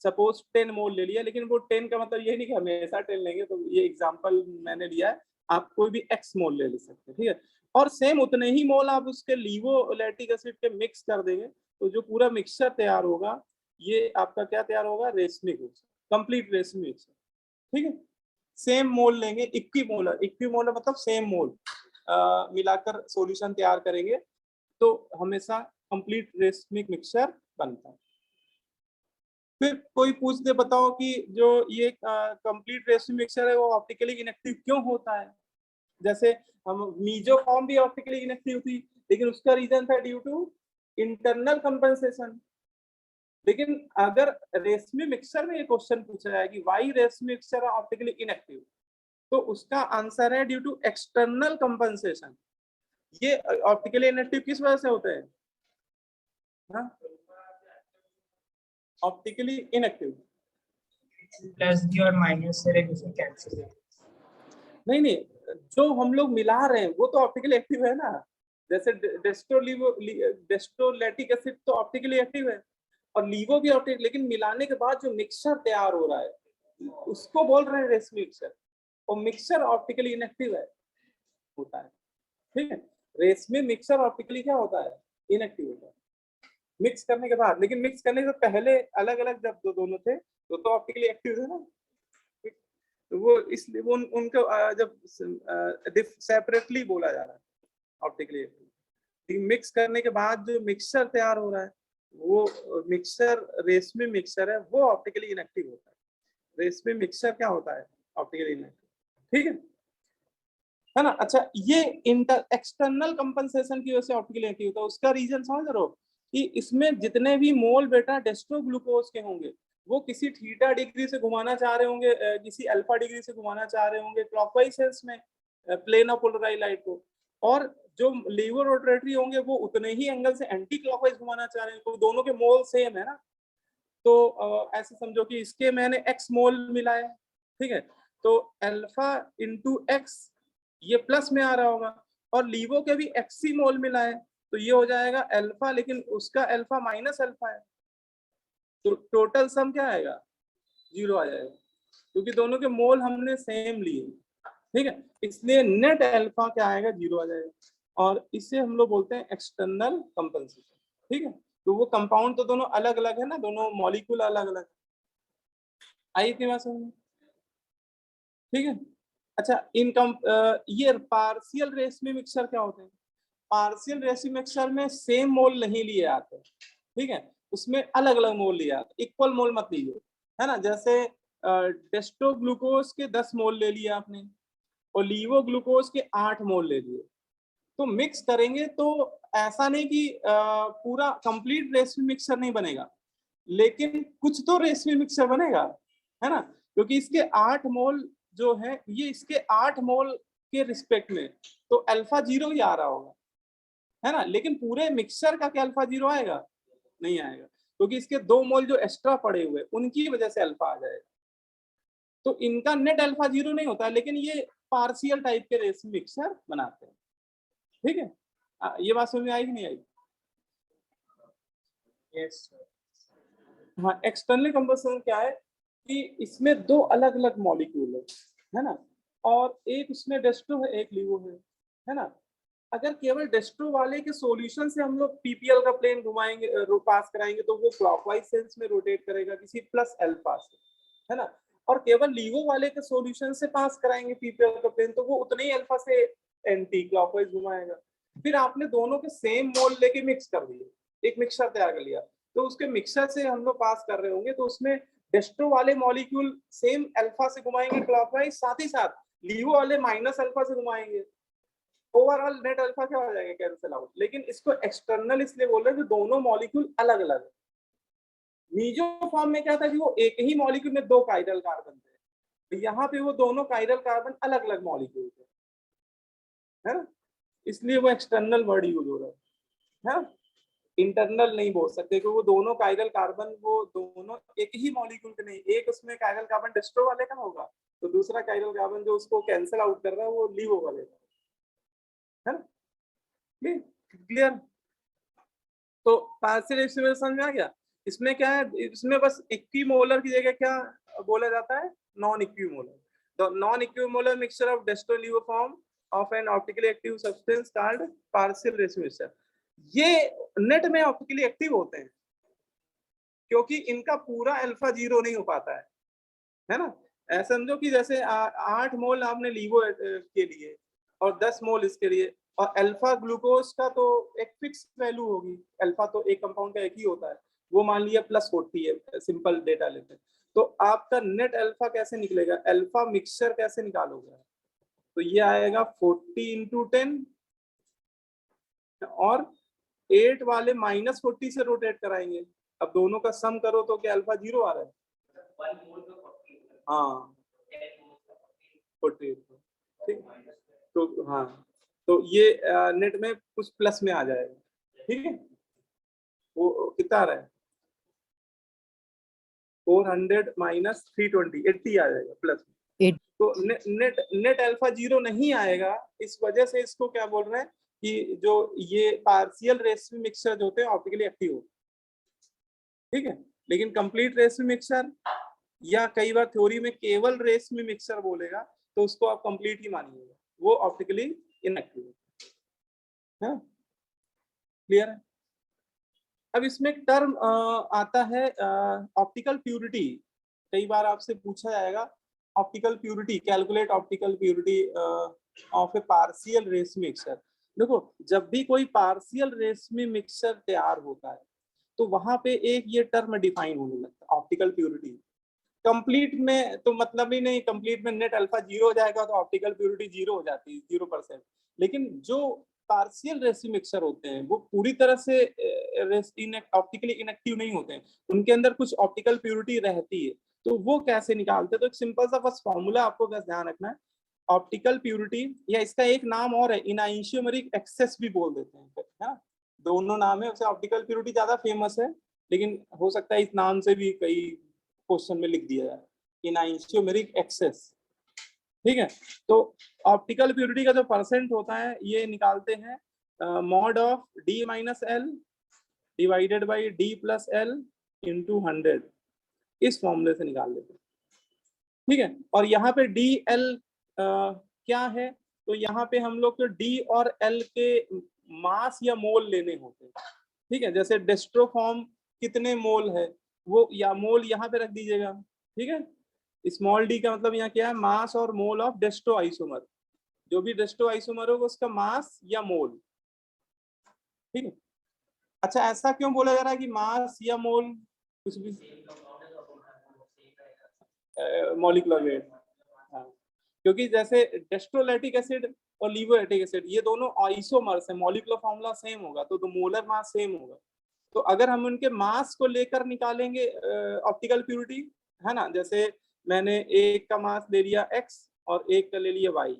सपोज 10 मोल ले लिया, लेकिन वो 10 का मतलब ये नहीं कि हमेशा 10 लेंगे, तो ये एग्जाम्पल मैंने लिया है, आप कोई भी एक्स मोल ले सकते हैं। ठीक है, और सेम उतने ही मोल आप उसके लिवोलैटिक एसिड के मिक्स कर देंगे, तो जो पूरा मिक्सचर तैयार होगा ये आपका क्या तैयार होगा, racemic mixture, complete racemic mixture. ठीक है, सेम मोल लेंगे, इक्विमोलर, इक्विमोलर मतलब सेम मोल मिलाकर सॉल्यूशन तैयार करेंगे तो हमेशा कंप्लीट रेशमिक मिक्सचर बनता है। फिर कोई पूछ दे बताओ कि जो ये कंप्लीट रेशमिक मिक्सचर है वो ऑप्टिकली इनएक्टिव क्यों होता है। जैसे हम मीजो फॉर्म भी ऑप्टिकली इनएक्टिव थी, लेकिन उसका रीजन था ड्यू टू इंटरनल कंपनसेशन। लेकिन अगर रेशमी मिक्सचर में ये क्वेश्चन पूछा जाए कि व्हाई रेशमी मिक्सचर ऑप्टिकली इनएक्टिव, तो उसका आंसर है ड्यू टू एक्सटर्नल कंपनसेशन। ये ऑप्टिकली इनएक्टिव किस वजह से होते हैं, ऑप्टिकली इनएक्टिव? प्लस बी और माइनस से कैंसिल। नहीं, जो हम लोग मिला रहे हैं वो तो ऑप्टिकली एक्टिव है ना। जैसे डेस्टोलेटिक एसिड तो ऑप्टिकली एक्टिव है और लीवो भी ऑप्टिक, लेकिन मिलाने के बाद जो मिक्सचर तैयार हो रहा है उसको बोल रहे हैं रेशमी मिक्सचर, और मिक्सचर ऑप्टिकली इनएक्टिव है होता है। ठीक है, रेशमी मिक्सचर ऑप्टिकली क्या होता है, इनएक्टिव होता है मिक्स करने के बाद। लेकिन मिक्स करने से पहले अलग अलग जब दोनों थे तो ऑप्टिकली एक्टिव थे ना, तो वो इसलिए वो उनको जब सेपरेटली बोला जा रहा है ऑप्टिकली एक्टिव। मिक्स करने के बाद जो मिक्सचर तैयार हो रहा है वो मिक्सचर रेशमी मिक्सचर है, वो ऑप्टिकली इनएक्टिव होता है। रेशमी मिक्सचर क्या होता है, ऑप्टिकली इनएक्टिव। ठीक है ना। अच्छा, ये एक्सटर्नल कंपनसेशन की वजह से ऑप्टिकली एक्टिव होता है। उसका रीजन समझ रहे हो कि इसमें जितने भी मोल बेटा डेस्ट्रोग्लूकोज के होंगे वो किसी थीटा डिग्री से घुमाना चाह रहे होंगे, किसी अल्फा डिग्री से घुमाना चाह रहे होंगे क्लॉकवाइज सेंस में प्लेन ऑफ पोलराइज लाइट को, और जो लीवर रोटेटरी होंगे वो उतने ही एंगल से एंटी क्लॉकवाइज घुमाना चाह रहे हैं। तो दोनों के मोल सेम है ना, तो ऐसे समझो कि इसके मैंने x मोल मिला है, ठीक है, तो अल्फा इंटू एक्स ये प्लस में आ रहा होगा, और लीवो के भी xc मोल मिला है तो ये हो जाएगा अल्फा, लेकिन उसका अल्फा माइनस अल्फा है, तो टोटल सम क्या आएगा, 0 आ जाएगा, क्योंकि दोनों के मोल हमने सेम लिए। ठीक है, इसलिए नेट अल्फा क्या आएगा, 0 आ जाएगा, और इसे हम लोग बोलते हैं एक्सटर्नल कंपनसेशन। ठीक है, तो वो कंपाउंड तो दोनों अलग अलग है ना, दोनों मॉलिक्यूल अलग अलग। आई थी बात समझ में? ठीक है। अच्छा, इनकम ये पार्शियल रेशमी मिक्सचर क्या होते हैं? पार्शियल रेशमी मिक्सचर में सेम मोल नहीं लिए आते, ठीक है, उसमें अलग अलग मोल लिए आते, इक्वल मोल मत लीजिए, है ना। जैसे डेस्टोग्लूकोज के 10 मोल ले लिए आपने और लीवो ग्लूकोज के 8 मोल ले लिए, तो मिक्स करेंगे तो ऐसा नहीं कि पूरा कंप्लीट रेशमी मिक्सचर नहीं बनेगा, लेकिन कुछ तो रेशमी मिक्सचर बनेगा, है ना, क्योंकि इसके 8 मोल जो है ये इसके 8 मोल के रिस्पेक्ट में, तो अल्फा 0 ही आ रहा होगा, है ना, लेकिन पूरे मिक्सचर का क्या अल्फा 0 आएगा, नहीं आएगा, क्योंकि इसके 2 मोल जो एक्स्ट्रा पड़े हुए उनकी वजह से अल्फा आ जाएगा। तो इनका नेट अल्फा 0 नहीं होता, लेकिन ये पार्शियल टाइप के रेशमी मिक्सचर बनाते हैं। ठीक है, ये बात समझ में आई कि नहीं आई? यस। हाँ, एक्सटर्नल कंबसन क्या है कि इसमें 2 अलग अलग मॉलिक्यूल है ना, और एक उसमें डेस्ट्रो है एक लीवो है ना। अगर केवल डेस्ट्रो वाले के सॉल्यूशन से हम लोग पीपीएल का प्लेन घुमाएंगे, पास कराएंगे, तो वो क्लॉकवाइज सेंस में रोटेट करेगा किसी प्लस अल्फा से, है ना, और केवल लीवो वाले के सॉल्यूशन से पास कराएंगे पीपीएल का प्लेन, तो वो उतने ही अल्फा से एंटी क्लॉकवाइज घुमाएगा। फिर आपने दोनों के सेम मोल लेके मिक्स कर दिए, एक मिक्सचर तैयार कर लिया, तो उसके मिक्सचर से हम लोग पास कर रहे होंगे, तो उसमें डेस्ट्रो वाले मॉलिक्यूल सेम अल्फा से घुमाएंगे क्लॉकवाइज, साथ ही साथ लीवो वाले माइनस अल्फा से घुमाएंगे, ओवरऑल नेट अल्फा क्या हो जाएगा, कैंसिल आउट। लेकिन इसको एक्सटर्नल इसलिए बोल रहे हैं कि दोनों मॉलिक्यूल अलग अलग है। मीजो फॉर्म में क्या था कि वो एक ही मॉलिक्यूल में 2 काइरल कार्बन थे, तो यहाँ पे वो दोनों काइरल कार्बन अलग अलग मॉलिक्यूल थे, है ना, इसलिए वो एक्सटर्नल वर्ड यूज हो रहा है, इंटरनल नहीं बोल सकते, क्योंकि वो दोनों काइरल कार्बन वो दोनों एक ही मॉलिक्यूल के नहीं, एक उसमें काइरल कार्बन डेस्ट्रो वाले का होगा, तो दूसरा काइरल कार्बन जो उसको कैंसिल आउट कर रहा है वो लीवो वाले का, है ना, क्लियर। तो पार्शियल एक्सप्रेशन समझ में आ गया। इसमें क्या है, इसमें बस इक्विमोलर की जगह क्या बोला जाता है, नॉन इक्विमोलर। तो non equimolar mixture of dextro laevo form of an optically active substance called partial racemic mixture. ये नेट में ऑप्टिकली एक्टिव होते हैं, क्योंकि इनका पूरा अल्फा 0 नहीं हो पाता है ना। ऐसा समझो कि जैसे 8 मोल आपने लीवो के लिए और 10 मोल इसके लिए, और अल्फा ग्लूकोज का तो एक फिक्स वैल्यू होगी, अल्फा तो एक कंपाउंड का एक ही होता है, वो मान लिया +40 है, सिंपल डेटा लेते हैं। तो आपका नेट अल्फा कैसे निकलेगा, अल्फा मिक्सचर कैसे निकालोगे, तो ये आएगा 40 × 10 और 8 वाले -40 से रोटेट कराएंगे। अब दोनों का सम करो तो क्या अल्फा 0 आ रहा है, हाँ 48, ठीक। तो हाँ, तो ये नेट में कुछ प्लस में आ जाएगा, ठीक है। वो कितना आ रहा है, 400 - 320, 80 आ जाएगा प्लस। तो नेट अल्फा 0 नहीं आएगा, इस वजह से इसको क्या बोल रहे हैं कि जो ये पार्शियल रेशनल मिक्सचर जो होते हैं ऑप्टिकली एक्टिव होते हैं, ठीक है। लेकिन कंप्लीट रेशनल मिक्सचर या कई बार थ्योरी में केवल रेशनल मिक्सचर बोलेगा तो उसको आप कंप्लीट ही मानिएगा, वो ऑप्टिकली इनएक्टिव है। क्लियर है। अब इसमें एक टर्म आता है ऑप्टिकल प्यूरिटी। कई बार आपसे पूछा जाएगा optical purity, calculate optical purity of A partial racemic mixture. देखो जब भी कोई पार्शियल रेशमी मिक्सचर तैयार होता है तो वहां पे एक ये टर्म डिफाइन होने लगता है ऑप्टिकल प्यूरिटी। कंप्लीट में तो मतलब ही नहीं, कंप्लीट में नेट अल्फा 0 हो जाएगा तो ऑप्टिकल प्यूरिटी 0 हो जाती है, 0%। लेकिन जो पार्शियल रेशमी मिक्सचर होते हैं वो पूरी तरह से ऑप्टिकली इनएक्टिव नहीं होते हैं, उनके अंदर कुछ ऑप्टिकल प्यूरिटी रहती है। तो वो कैसे निकालते हैं, तो एक सिंपल सा बस फॉर्मूला आपको बस ध्यान रखना है। ऑप्टिकल प्यूरिटी, या इसका एक नाम और है, इनआइशियोमेरिक एक्सेस भी बोल देते हैं, है ना। दोनों नाम है, उसे ऑप्टिकल प्यूरिटी ज्यादा फेमस है, लेकिन हो सकता है इस नाम से भी कई क्वेश्चन में लिख दिया जाए, इनआइशियोमेरिक एक्सेस, ठीक है। तो ऑप्टिकल प्यूरिटी का जो परसेंट होता है ये निकालते हैं mod of D - L divided by D + L × 100, इस फॉर्मूले से निकाल लेते हैं, ठीक है। और यहाँ पे DL क्या है, तो यहाँ पे हम लोग को D और L के मास या मोल लेने होते हैं, ठीक है। जैसे डेस्ट्रोफॉर्म कितने मोल है, वो या मोल यहाँ पे रख दीजिएगा, ठीक है। स्मॉल डी का मतलब यहाँ क्या है, मास और मोल ऑफ डेस्ट्रो आइसोमर। जो भी डेस्ट्रो आइसोमर होगा उसका मास या मोल, ठीक है। अच्छा ऐसा क्यों बोला जा रहा है कि मास या मोल, कुछ भी मॉलिक्यूलर वेट, हाँ। क्योंकि जैसे डेस्ट्रोलैटिक एसिड और लीवोएटिक एसिड ये दोनों आइसोमर्स हैं, मॉलिक्यूलर फॉर्मूला सेम होगा तो मोलर मास सेम होगा। तो अगर हम उनके मास को लेकर निकालेंगे ऑप्टिकल प्यूरिटी, है ना, जैसे मैंने एक का मास ले लिया x और एक का ले लिया y,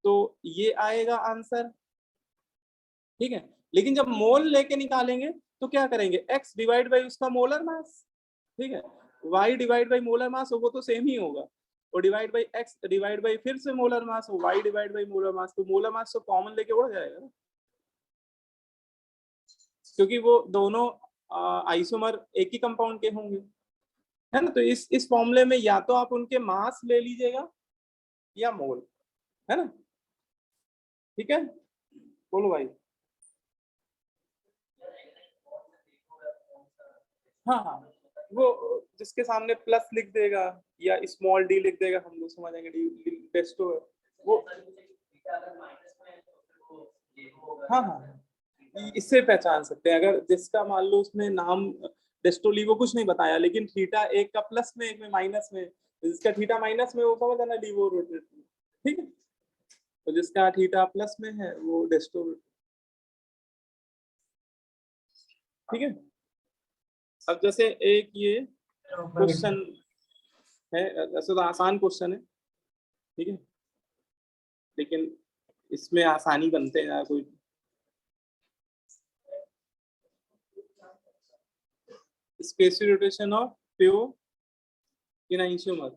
तो ये आएगा आंसर, ठीक है। लेकिन जब मोल लेके निकालेंगे तो क्या करेंगे, x डिवाइड बाई उसका मोलर मास, ठीक है, y divide by molar mass, वो तो सेम ही होगा, और divide by x divide by फिर से molar mass, y divide by molar mass, तो मोलर मास तो कॉमन लेके उड़ जाएगा ना, क्योंकि वो दोनों आइसोमर एक ही कंपाउंड के होंगे, है ना। तो इस फॉर्मूले में या तो आप उनके मास ले लीजिएगा या मोल, है ना, ठीक है। बोलो भाई। हाँ हाँ, वो जिसके सामने प्लस लिख देगा या स्मॉल डी लिख देगा हम लोग समझ जाएंगे टेस्टो है वो, हाँ हाँ, इससे पहचान सकते हैं। अगर जिसका मान लो उसमें नाम डेस्टोलीवो कुछ नहीं बताया, लेकिन थीटा एक का प्लस में एक में माइनस में, जिसका थीटा माइनस में वो समझ जाना लीवो रोटेट, ठीक है। तो जिसका थीटा प्लस में है वो डेस्टो, ठीक है। अब जैसे एक ये क्वेश्चन है, वैसे तो आसान क्वेश्चन है, ठीक है, लेकिन इसमें आसानी बनते हैं यार, कोई स्पेसिफिक रोटेशन ऑफ प्योर इनआइसोमर।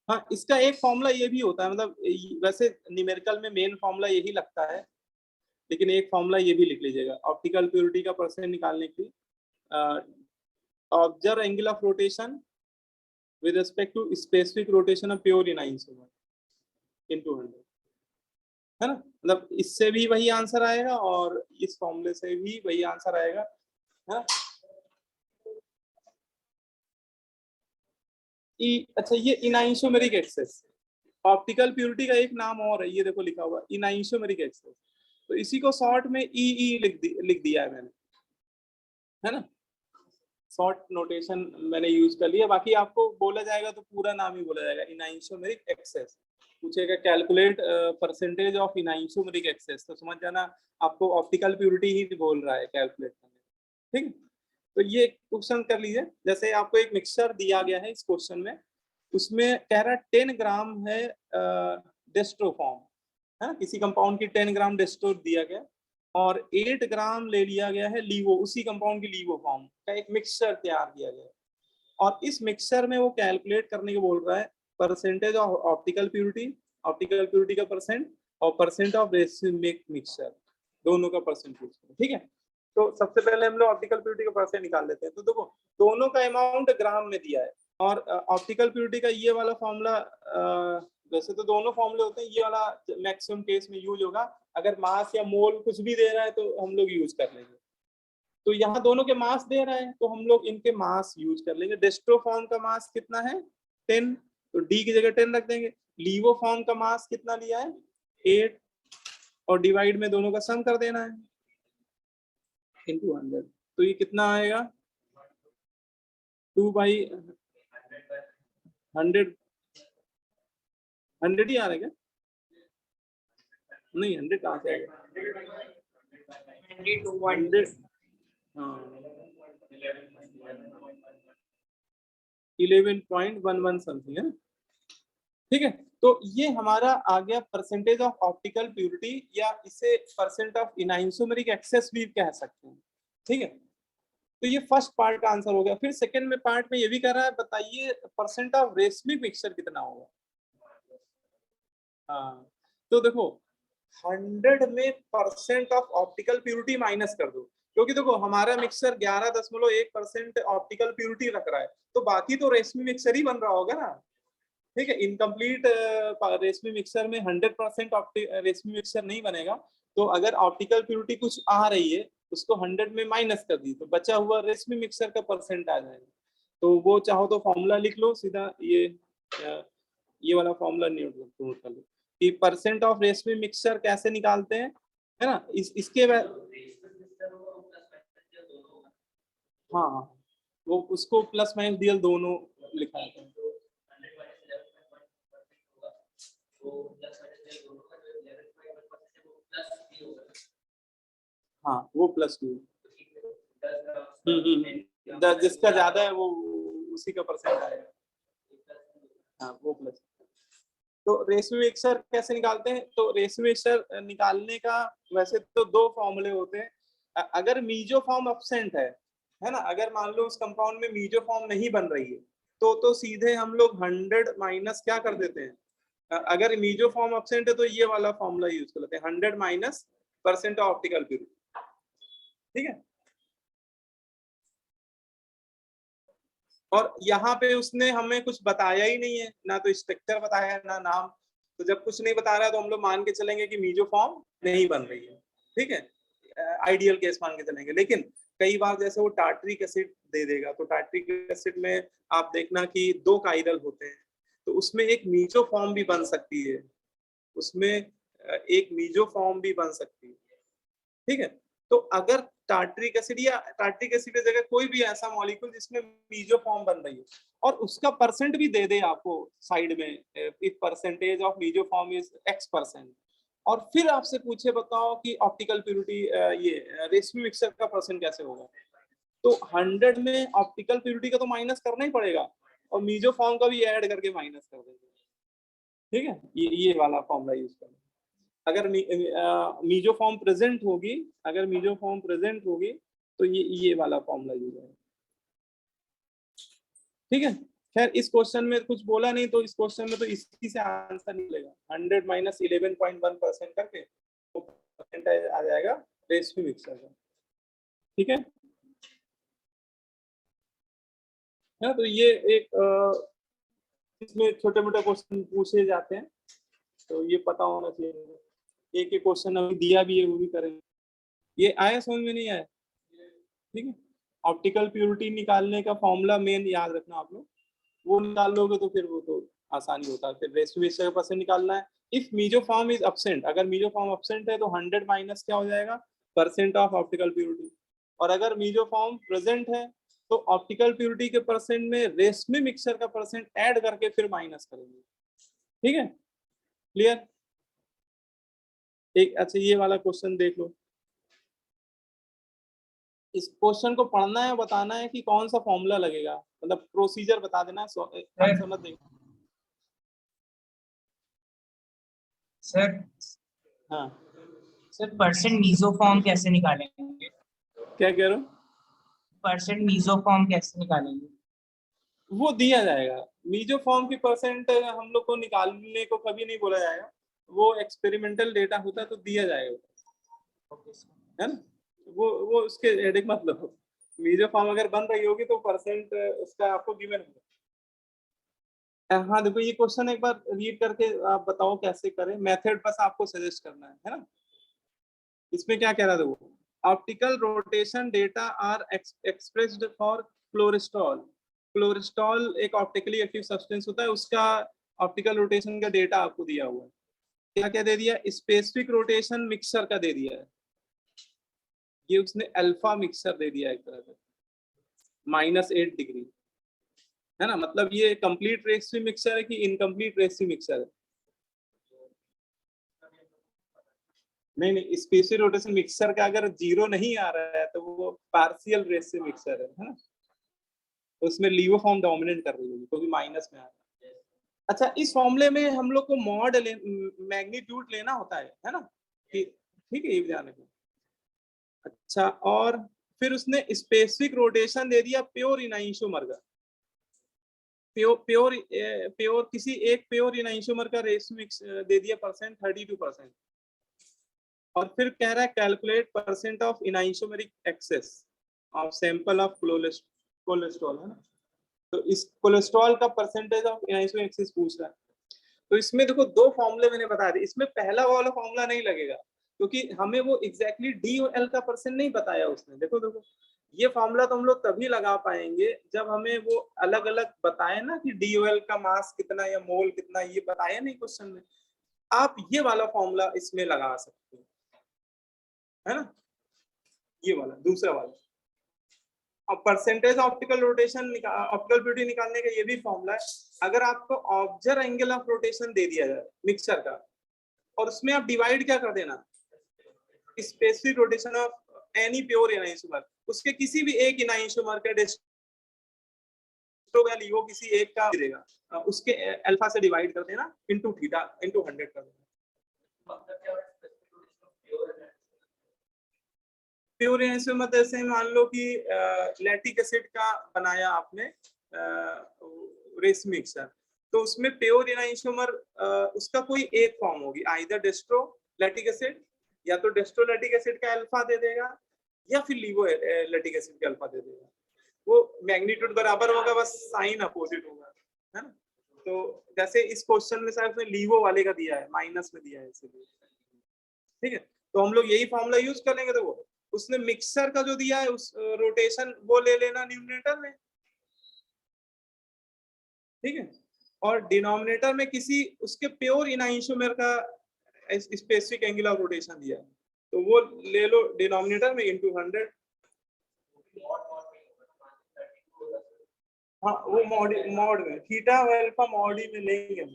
हाँ, इसका एक फॉर्मूला ये भी होता है, मतलब वैसे न्यूमेरिकल में मेन फॉर्मूला यही लगता है, लेकिन एक फॉर्मूला ये भी लिख लीजिएगा ऑप्टिकल प्योरिटी का परसेंट निकालने की, observe angle of rotation with respect to specific rotation of pure enantiomer into 100, है ना। मतलब इससे भी वही आंसर आएगा और इस फॉर्मूले से भी वही आंसर आएगा, है। अच्छा ये इनआइसोमेरिक एक्सेस, ऑप्टिकल प्यूरिटी का एक नाम और है, ये देखो लिखा हुआ इनआइसोमेरिक एक्सेस, तो इसी को शॉर्ट में ई लिख दिया है मैंने, है ना, शॉर्ट नोटेशन मैंने यूज कर लिया। बाकी आपको बोला जाएगा तो पूरा नाम ही बोला जाएगा, इनआइसोमेरिक एक्सेस। पूछेगा कैलकुलेट परसेंटेज ऑफ इनआइसोमेरिक एक्सेस, तो समझ जाना आपको ऑप्टिकल प्यूरिटी ही बोल रहा है कैलकुलेट करने। ठीक है, तो ये क्वेश्चन कर लीजिए। जैसे आपको एक मिक्सचर दिया गया है इस क्वेश्चन में, उसमें कह रहा है 10 ग्राम है डेस्ट्रोफॉर्म, है ना, किसी कंपाउंड की 10 ग्राम डेस्ट्रो दिया गया, और 8 ग्राम ले लिया गया है लीवो, उसी कंपाउंड की लीवो फॉर्म का एक मिक्सचर तैयार किया गया है। और इस मिक्सचर में वो कैलकुलेट करने को बोल रहा है परसेंटेज ऑफ ऑप्टिकल प्यूरिटी का परसेंट, और परसेंट ऑफ रेसिमिक मिक्सचर, दोनों का परसेंटेज। ठीक है, तो सबसे पहले हम लोग ऑप्टिकल प्यूरिटी का परसेंट निकाल लेते हैं। तो देखो दोनों का अमाउंट ग्राम में दिया है, और ऑप्टिकल प्यूरिटी का ये वाला फॉर्मूला, वैसे तो दोनों फॉर्मूले होते हैं, ये वाला मैक्सिमम केस में यूज होगा। अगर मास या मोल कुछ भी दे रहा है तो हम लोग यूज कर लेंगे। तो यहाँ दोनों के मास दे रहा है तो हम लोग इनके मास यूज कर लेंगे। डेस्ट्रोफॉर्म का मास कितना है 10, तो डी की जगह 10 रख देंगे। लीवोफॉर्म का मास कितना लिया है 8, और डिवाइड में दोनों का सम कर देना है इनटू 100, तो ये कितना आएगा 2/100 100 ही आ रहा है क्या? नहीं 100 कहाँ से आएगा? 100 11.11 समथिंग है। ठीक है, तो ये हमारा आ गया परसेंटेज ऑफ ऑप्टिकल प्यूरिटी, या इसे परसेंट ऑफ इनआइसोमेरिक एक्सेस भी कह सकते हैं। ठीक है, तो ये फर्स्ट पार्ट का आंसर हो गया। फिर सेकंड में पार्ट में ये भी कर रहा है, बताइए परसेंट ऑफ रेशमिक मिक्सचर कितना होगा। हाँ, तो देखो 100 में percent of optical purity minus कर दो, क्योंकि देखो हमारा मिक्सचर 11.1% ऑप्टिकल प्यूरिटी रख रहा है, तो बाकी तो रेशमी मिक्सचर ही बन रहा होगा ना। ठीक है, इनकम्प्लीट रेशमी मिक्सचर में 100% रेशमी मिक्सचर नहीं बनेगा। तो अगर ऑप्टिकल प्यूरिटी कुछ आ रही है उसको 100 में माइनस कर दी, तो बचा हुआ रेशमी मिक्सचर का परसेंट आ जाएगा। तो वो चाहो तो फॉर्मूला लिख लो सीधा, ये वाला फॉर्मूला नोट कर लो कि परसेंट ऑफ रेशमी मिक्सचर कैसे निकालते हैं, है ना। इसके हाँ हाँ, वो उसको प्लस माइनस डीएल दोनों लिखा है। हाँ वो +2, जिसका ज्यादा है वो उसी का परसेंट आएगा। हाँ वो प्लस। तो रेशियो मिक्सचर कैसे निकालते हैं? तो रेशियो मिक्सचर निकालने का वैसे तो 2 फॉर्मूले होते हैं। अगर मीजो फॉर्म एब्सेंट है ना, अगर मान लो उस कंपाउंड में मीजो फॉर्म नहीं बन रही है तो सीधे हम लोग 100 माइनस क्या कर देते हैं, अगर मीजो फॉर्म एब्सेंट है तो ये वाला फॉर्मूला यूज कर लेते हैं, 100 minus percent of optical purity. ठीक है, और यहाँ पे उसने हमें कुछ बताया ही नहीं है, ना तो स्ट्रक्चर बताया है ना नाम। तो जब कुछ नहीं बता रहा है तो हम लोग मान के चलेंगे कि मीजो फॉर्म नहीं बन रही है। ठीक है, आइडियल केस मान के चलेंगे। लेकिन कई बार जैसे वो टार्ट्रिक एसिड दे देगा, तो टार्ट्रिक एसिड में आप देखना कि 2 काइरल होते हैं, तो उसमें एक मीजो फॉर्म भी बन सकती है, उसमें एक मीजो फॉर्म भी बन सकती है। ठीक है, तो अगर टार्ट्रिक एसिड की जगह कोई भी ऐसा मॉलिक्यूल जिसमें मीजो फॉर्म बन रही है और उसका परसेंट भी दे दे आपको साइड में, if percentage of meso form is X%, और फिर आपसे पूछे बताओ कि ऑप्टिकल प्यूरिटी ये रेशमी मिक्सचर का परसेंट कैसे होगा, तो 100 में ऑप्टिकल प्यूरिटी का तो माइनस करना ही पड़ेगा और मीजो फॉर्म का भी ऐड करके माइनस कर देंगे। ठीक है, ये वाला फॉर्मूला यूज करना। अगर मीजो फॉर्म प्रेजेंट होगी, अगर मीजो फॉर्म प्रेजेंट होगी तो ये वाला फॉर्मूला यूज है। ठीक है, खैर इस क्वेश्चन में कुछ बोला नहीं, तो इस क्वेश्चन में तो इसी से आंसर निकलेगा, 100 माइनस 11.1% करके तो परसेंटेज आ जाएगा रेशमी मिक्सचर का। ठीक है, तो ये एक इसमें छोटे मोटे क्वेश्चन पूछे जाते हैं, तो ये पता होना चाहिए। एक एक क्वेश्चन अभी दिया भी है वो भी करेंगे। ये आया समझ में नहीं आया? ठीक है, ऑप्टिकल प्यूरिटी निकालने का फॉर्मूला मेन याद रखना आप लोग, वो निकाल लोगे तो फिर वो तो आसानी होता है। फिर रेशियो मिक्सचर का परसेंट निकालना है। इफ मीजोफॉर्म इज एब्सेंट, अगर मीजोफॉर्म एब्सेंट है तो 100 माइनस क्या हो जाएगा, परसेंट ऑफ ऑप्टिकल प्योरिटी। और अगर मीजोफॉर्म प्रेजेंट है तो ऑप्टिकल प्योरिटी के परसेंट में रेशमी मिक्सचर का परसेंट ऐड करके फिर माइनस करेंगे। ठीक है, क्लियर? एक अच्छा ये वाला क्वेश्चन देख लो। इस क्वेश्चन को पढ़ना है, बताना है कि कौन सा फॉर्मूला लगेगा, मतलब प्रोसीजर बता देना है, आंसर मत देना। सर हाँ सर परसेंट मीजोफॉर्म कैसे निकालेंगे? क्या कह रहे हो? परसेंट मीजोफॉर्म कैसे निकालेंगे? वो दिया जाएगा। मीजोफॉर्म की परसेंट हम लोग को निकालने को कभी नहीं बोला जाएगा, वो एक्सपेरिमेंटल डेटा होता है तो दिया जाएगा, है ना। वो उसके हेडेक मत लो। मीजोफॉर्म अगर बन रही होगी तो परसेंट उसका आपको गिवन होगा। हाँ देखो ये क्वेश्चन एक बार रीड करके आप बताओ कैसे करें, मेथड बस आपको सजेस्ट करना है ना। इसमें क्या कह रहा था वो, optical rotation data are expressed for cholesterol. Cholesterol एक ऑप्टिकली एक्टिव सब्सटेंस होता है, उसका ऑप्टिकल रोटेशन का डेटा आपको दिया हुआ है। क्या क्या दे दिया, स्पेसिफिक रोटेशन मिक्सर का दे दिया है, ये उसने अल्फा मिक्सर दे दिया एक तरह से, -8 डिग्री, है ना। मतलब ये कंप्लीट रेसिव मिक्सर है कि इनकम्प्लीट रेसिव मिक्सर है? नहीं नहीं, स्पेसिफिक रोटेशन मिक्सर का अगर 0 नहीं आ रहा है तो वो पार्शियल रेसिव मिक्सर है ना। तो उसमें लियो फॉर्म डोमिनेट कर रही होगी क्योंकि माइनस में आ रहा है। अच्छा इस फॉर्मूले में हम लोग को मॉड मैग्नीट्यूड लेना होता है ना, ठीक है, ये ध्यान रखना। अच्छा और फिर उसने स्पेसिफिक रोटेशन दे दिया प्योर इनाइंशोमर का, प्योर किसी एक प्योर इनाइंशोमर का रेशियो दे दिया परसेंट 32%। और फिर कह रहा है calculate percent of enantiomeric excess of sample of cholesterol, है ना। तो इस कोलेस्ट्रॉल का परसेंटेज ऑफ इनाइंशोमेरिक एक्सेस पूछ रहा है। तो इसमें देखो दो फॉर्मूले मैंने बता दिए, इसमें पहला वाला फॉर्मूला नहीं लगेगा क्योंकि हमें वो एग्जैक्टली डी और एल का परसेंट नहीं बताया उसने। देखो देखो ये फॉर्मूला तो हम लोग तभी लगा पाएंगे जब हमें वो अलग अलग बताए ना कि DOL का मास कितना या मोल कितना, ये बताया नहीं क्वेश्चन में। आप ये वाला फॉर्मूला इसमें लगा सकते हैं, है ना, ये वाला दूसरा वाला। अब percentage optical rotation optical purity निकालने का ये भी फॉर्मूला है। अगर आपको ऑब्जर्व एंगल ऑफ रोटेशन दे दिया जाए मिक्सर का और उसमें आप डिवाइड क्या कर देना, specific rotation of any pure enantiomer, उसके किसी भी एक इनाइंशोमर का डेस्ट्रो या लिवो किसी एक का देगा, उसके अल्फा से डिवाइड कर देना इनटू थीटा इनटू 100 कर देना। प्योर इनाइंशोमर जैसे मान लो कि लैक्टिक एसिड का बनाया आपने रेशमी मिक्सर, तो उसमें प्योर इनाइंशोमर उसका कोई एक फॉर्म होगी, आइदर डेस्ट्रो लैक्टिक एसिड, या तो डेस्ट्रो लैक्टिक एसिड का अल्फा दे देगा या फिर लिवो लैक्टिक एसिड का अल्फा दे देगा। वो मैग्नीट्यूड बराबर होगा, बस साइन अपोजिट होगा, है ना। तो जैसे इस क्वेश्चन में शायद लिवो वाले का दिया है, माइनस में दिया है इसलिए, ठीक है। तो हम लोग यही फॉर्मूला यूज कर लेंगे। तो वो उसने मिक्सर का जो दिया है उस रोटेशन वो ले लेना न्यूमरेटर में, ठीक है। और डिनोमिनेटर में किसी उसके प्योर इनाइंशोमेर का स्पेसिफिक एंगल ऑफ रोटेशन दिया है तो वो ले लो डिनोमिनेटर में इनटू 100। हाँ वो मॉड में थीटा और अल्फा मॉड ही में लेंगे हम,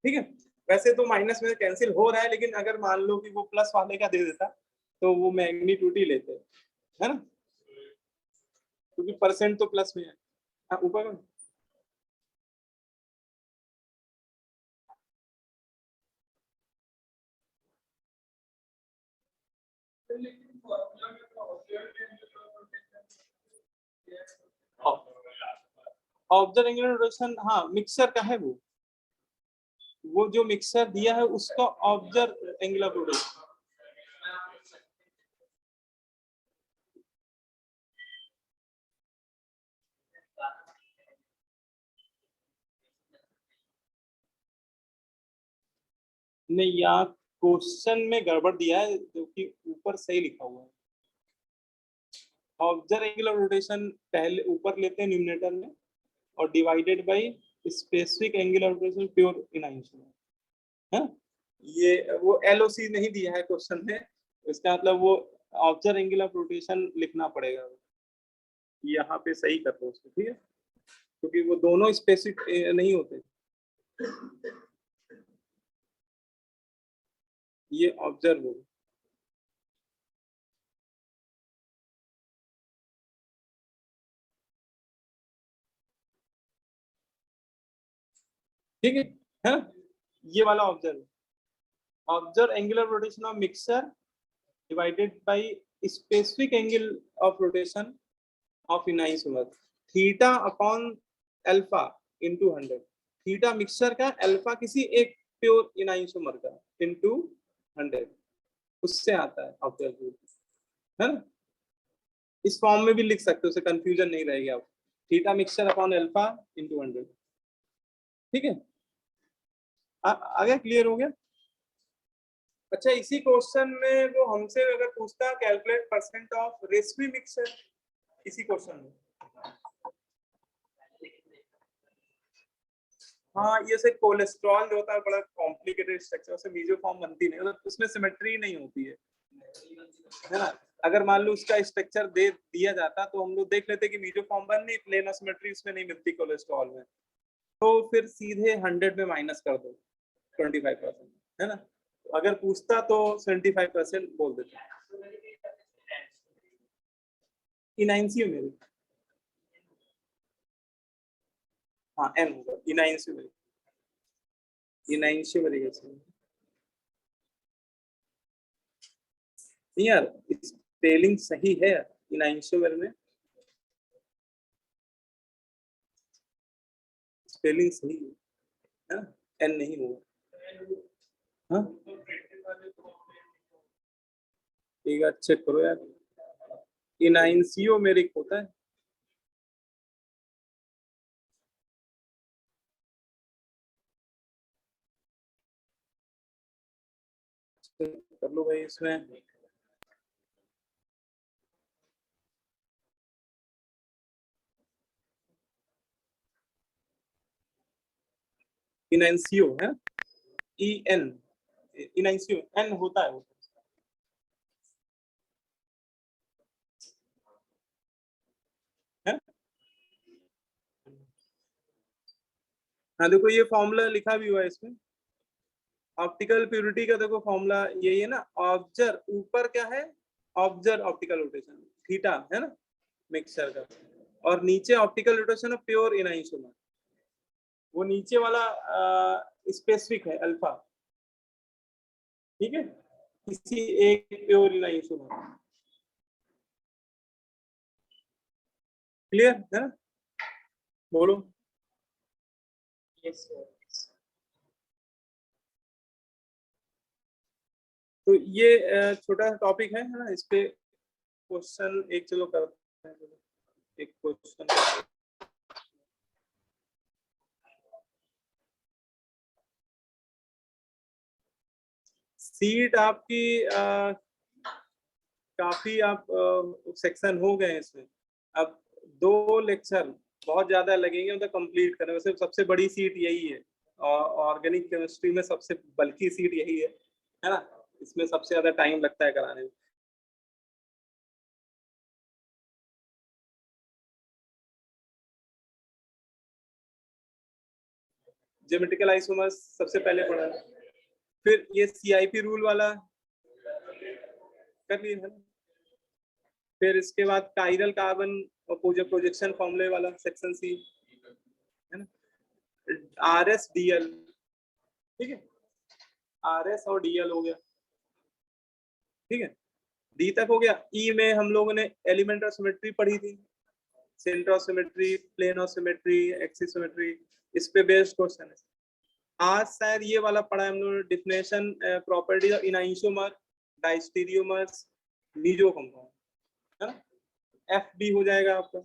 ठीक है। वैसे तो माइनस में कैंसिल हो रहा है, लेकिन अगर मान लो कि वो प्लस वाले का दे देता तो वो मैग्नीट्यूड ही लेते, है ना, क्योंकि परसेंट तो प्लस में है। हाँ ऊपर ऑब्जर्व एंगुलर रोटेशन, हाँ मिक्सर का है वो जो मिक्सर दिया है उसका ऑब्जर्व एंगुलर रोटेशन। नहीं यहाँ क्वेश्चन में गड़बड़ दिया है, जो कि ऊपर सही लिखा हुआ है। ऑब्जर्व एंगुलर रोटेशन पहले ऊपर लेते हैं न्यूमरेटर में और divided by specific angular rotation pure in Einstein है। ये वो एलओसी नहीं दिया है क्वेश्चन में, इसका मतलब वो ऑब्जर्व एंगुलर रोटेशन लिखना पड़ेगा, यहाँ पे सही कर दो उसको, ठीक है, क्योंकि वो दोनों स्पेसिफिक नहीं होते। ये ऑब्जर्व हो, ठीक है ना? ये वाला observe angular rotation of mixture divided by specific angle of rotation of in isomer theta upon alpha into 100। Theta mixture का, अल्फा किसी एक प्योर इन आइसोमर का इनटू 100, उससे आता है ऑब्जर्व, है ना? इस फॉर्म में भी लिख सकते हो, उससे कंफ्यूजन नहीं रहेगी आप। Theta mixture upon alpha into 100, ठीक है? आ गया, क्लियर हो गया? अच्छा, इसी क्वेश्चन में वो हमसे अगर पूछता calculate percent of recipe mixture, इसी क्वेश्चन में, हाँ, ये से कोलेस्ट्रॉल जो होता है बड़ा कॉम्प्लिकेटेड स्ट्रक्चर, उससे मीजोफॉर्म बनती नहीं, मतलब उसमें सिमेट्री नहीं होती है ना? अगर मान लो उसका स्ट्रक्चर दे दिया जाता तो हम लोग देख लेते कि मीजोफॉर्म बन नहीं, प्लेन सिमेट्री उसमें नहीं मिलती कोलेस्ट्रॉल में, तो फिर सीधे 100 में माइनस कर दो 25%, है ना? अगर पूछता तो 75% बोल देते। इनाइंसियो मेरी, हाँ एन होगा, इनाइंसियो मेरी, इनाइंसियो मेरी कैसे नहीं यार, स्पेलिंग सही है इनाइंसियो मेरे में, स्पेलिंग सही है ना? एन नहीं होगा, हाँ ठीक है, चेक करो यार, इनाइंसियो मेरिक होता है। कर लो भाई इसमें, इनाइंसियो है, ई एन, इनाइंसियो एन होता है वो, है? हाँ देखो, ये फॉर्मूला लिखा भी हुआ है इसमें, ऑप्टिकल प्यूरिटी का देखो फॉर्मूला यही है ना, ऑब्जर्व ऊपर क्या है, ऑब्जर्व ऑप्टिकल रोटेशन थीटा है ना मिक्सचर का, और नीचे optical rotation of pure in isomer, वो नीचे वाला स्पेसिफिक है अल्फा, ठीक है, किसी एक प्योर इन आइसोमर, क्लियर है ना? बोलो। Yes sir. तो ये छोटा टॉपिक है ना, इस पे क्वेश्चन एक चलो करते हैं, एक क्वेश्चन सीट आपकी काफी आप सेक्शन हो गए हैं इसमें, अब 2 लेक्चर बहुत ज्यादा लगेंगे मतलब कंप्लीट करने में, सबसे बड़ी सीट यही है, और ऑर्गेनिक केमिस्ट्री में सबसे बल्कि सीट यही है ना? इसमें सबसे ज्यादा टाइम लगता है कराने में। ज्योमेट्रिकल आइसोमर्स सबसे पहले पढ़ा है, फिर ये सीआईपी रूल वाला कर लिए है, फिर इसके बाद काइरल कार्बन और प्रोजेक्शन फॉर्मूले वाला सेक्शन सी, है ना? आरएस डीएल, ठीक है, आरएस और डीएल हो गया, ठीक है, डी तक हो गया। ई में हम लोगों ने एलिमेंट ऑफ सिमेट्री पढ़ी थी, centre of symmetry, plane of symmetry, axis symmetry, इस पे बेस्ड क्वेश्चन है। आज शायद ये वाला पढ़ा है हम लोगों ने, definition property of enantiomer, diastereomers, meso compound, है ना? एफ बी हो जाएगा आपका।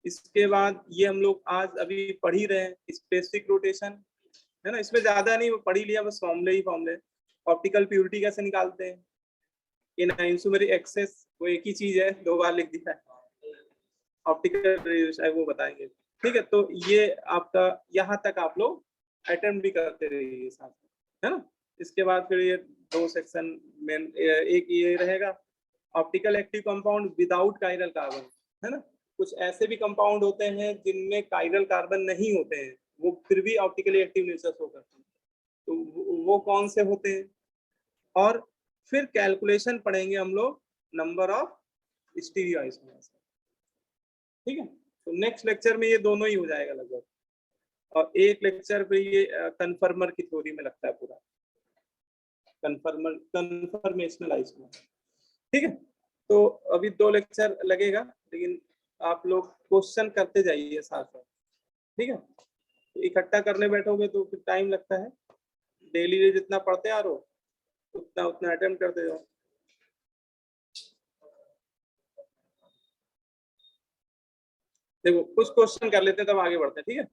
इसके बाद ये हम लोग आज अभी पढ़ ही रहे हैं, स्पेसिफिक रोटेशन, है ना? इसमें ज्यादा नहीं पढ़ ही लिया, बस फॉर्मूले ही फॉर्मूले। ऑप्टिकल प्यूरिटी कैसे निकालते हैं, इन आइसोमेरिक एक्सेस, वो एक ही चीज है, 2 बार लिख दिया है, ऑप्टिकल वो बताएंगे। ठीक है, तो ये आपका यहाँ तक आप लोग अटेम्प्ट भी करते रहिए साथ में, है ना। इसके बाद फिर ये 2 सेक्शन में एक ये रहेगा optical active compound without chiral carbon, है ना। कुछ ऐसे भी कंपाउंड होते हैं जिनमें कायरल कार्बन नहीं होते हैं, वो फिर भी ऑप्टिकली एक्टिव नेचर शो करते हैं, तो वो कौन से होते हैं। और फिर कैलकुलेशन पढ़ेंगे हम लोग नंबर ऑफ स्टीरियो आइसोमर्स, ठीक है। तो नेक्स्ट लेक्चर में ये दोनों ही हो जाएगा लगभग, और एक लेक्चर पे ये कन्फर्मर की थ्योरी में लगता है पूरा, कन्फर्मेशनल आइसोमर, ठीक है। तो अभी 2 लेक्चर लगेगा, लेकिन आप लोग क्वेश्चन करते जाइए साथ साथ, ठीक है। तो इकट्ठा करने बैठोगे तो फिर टाइम लगता है, डेली जितना पढ़ते आ रहो उतना उतना अटेम्प्ट करते जाओ। देखो कुछ क्वेश्चन कर लेते हैं तब आगे बढ़ते हैं, ठीक है।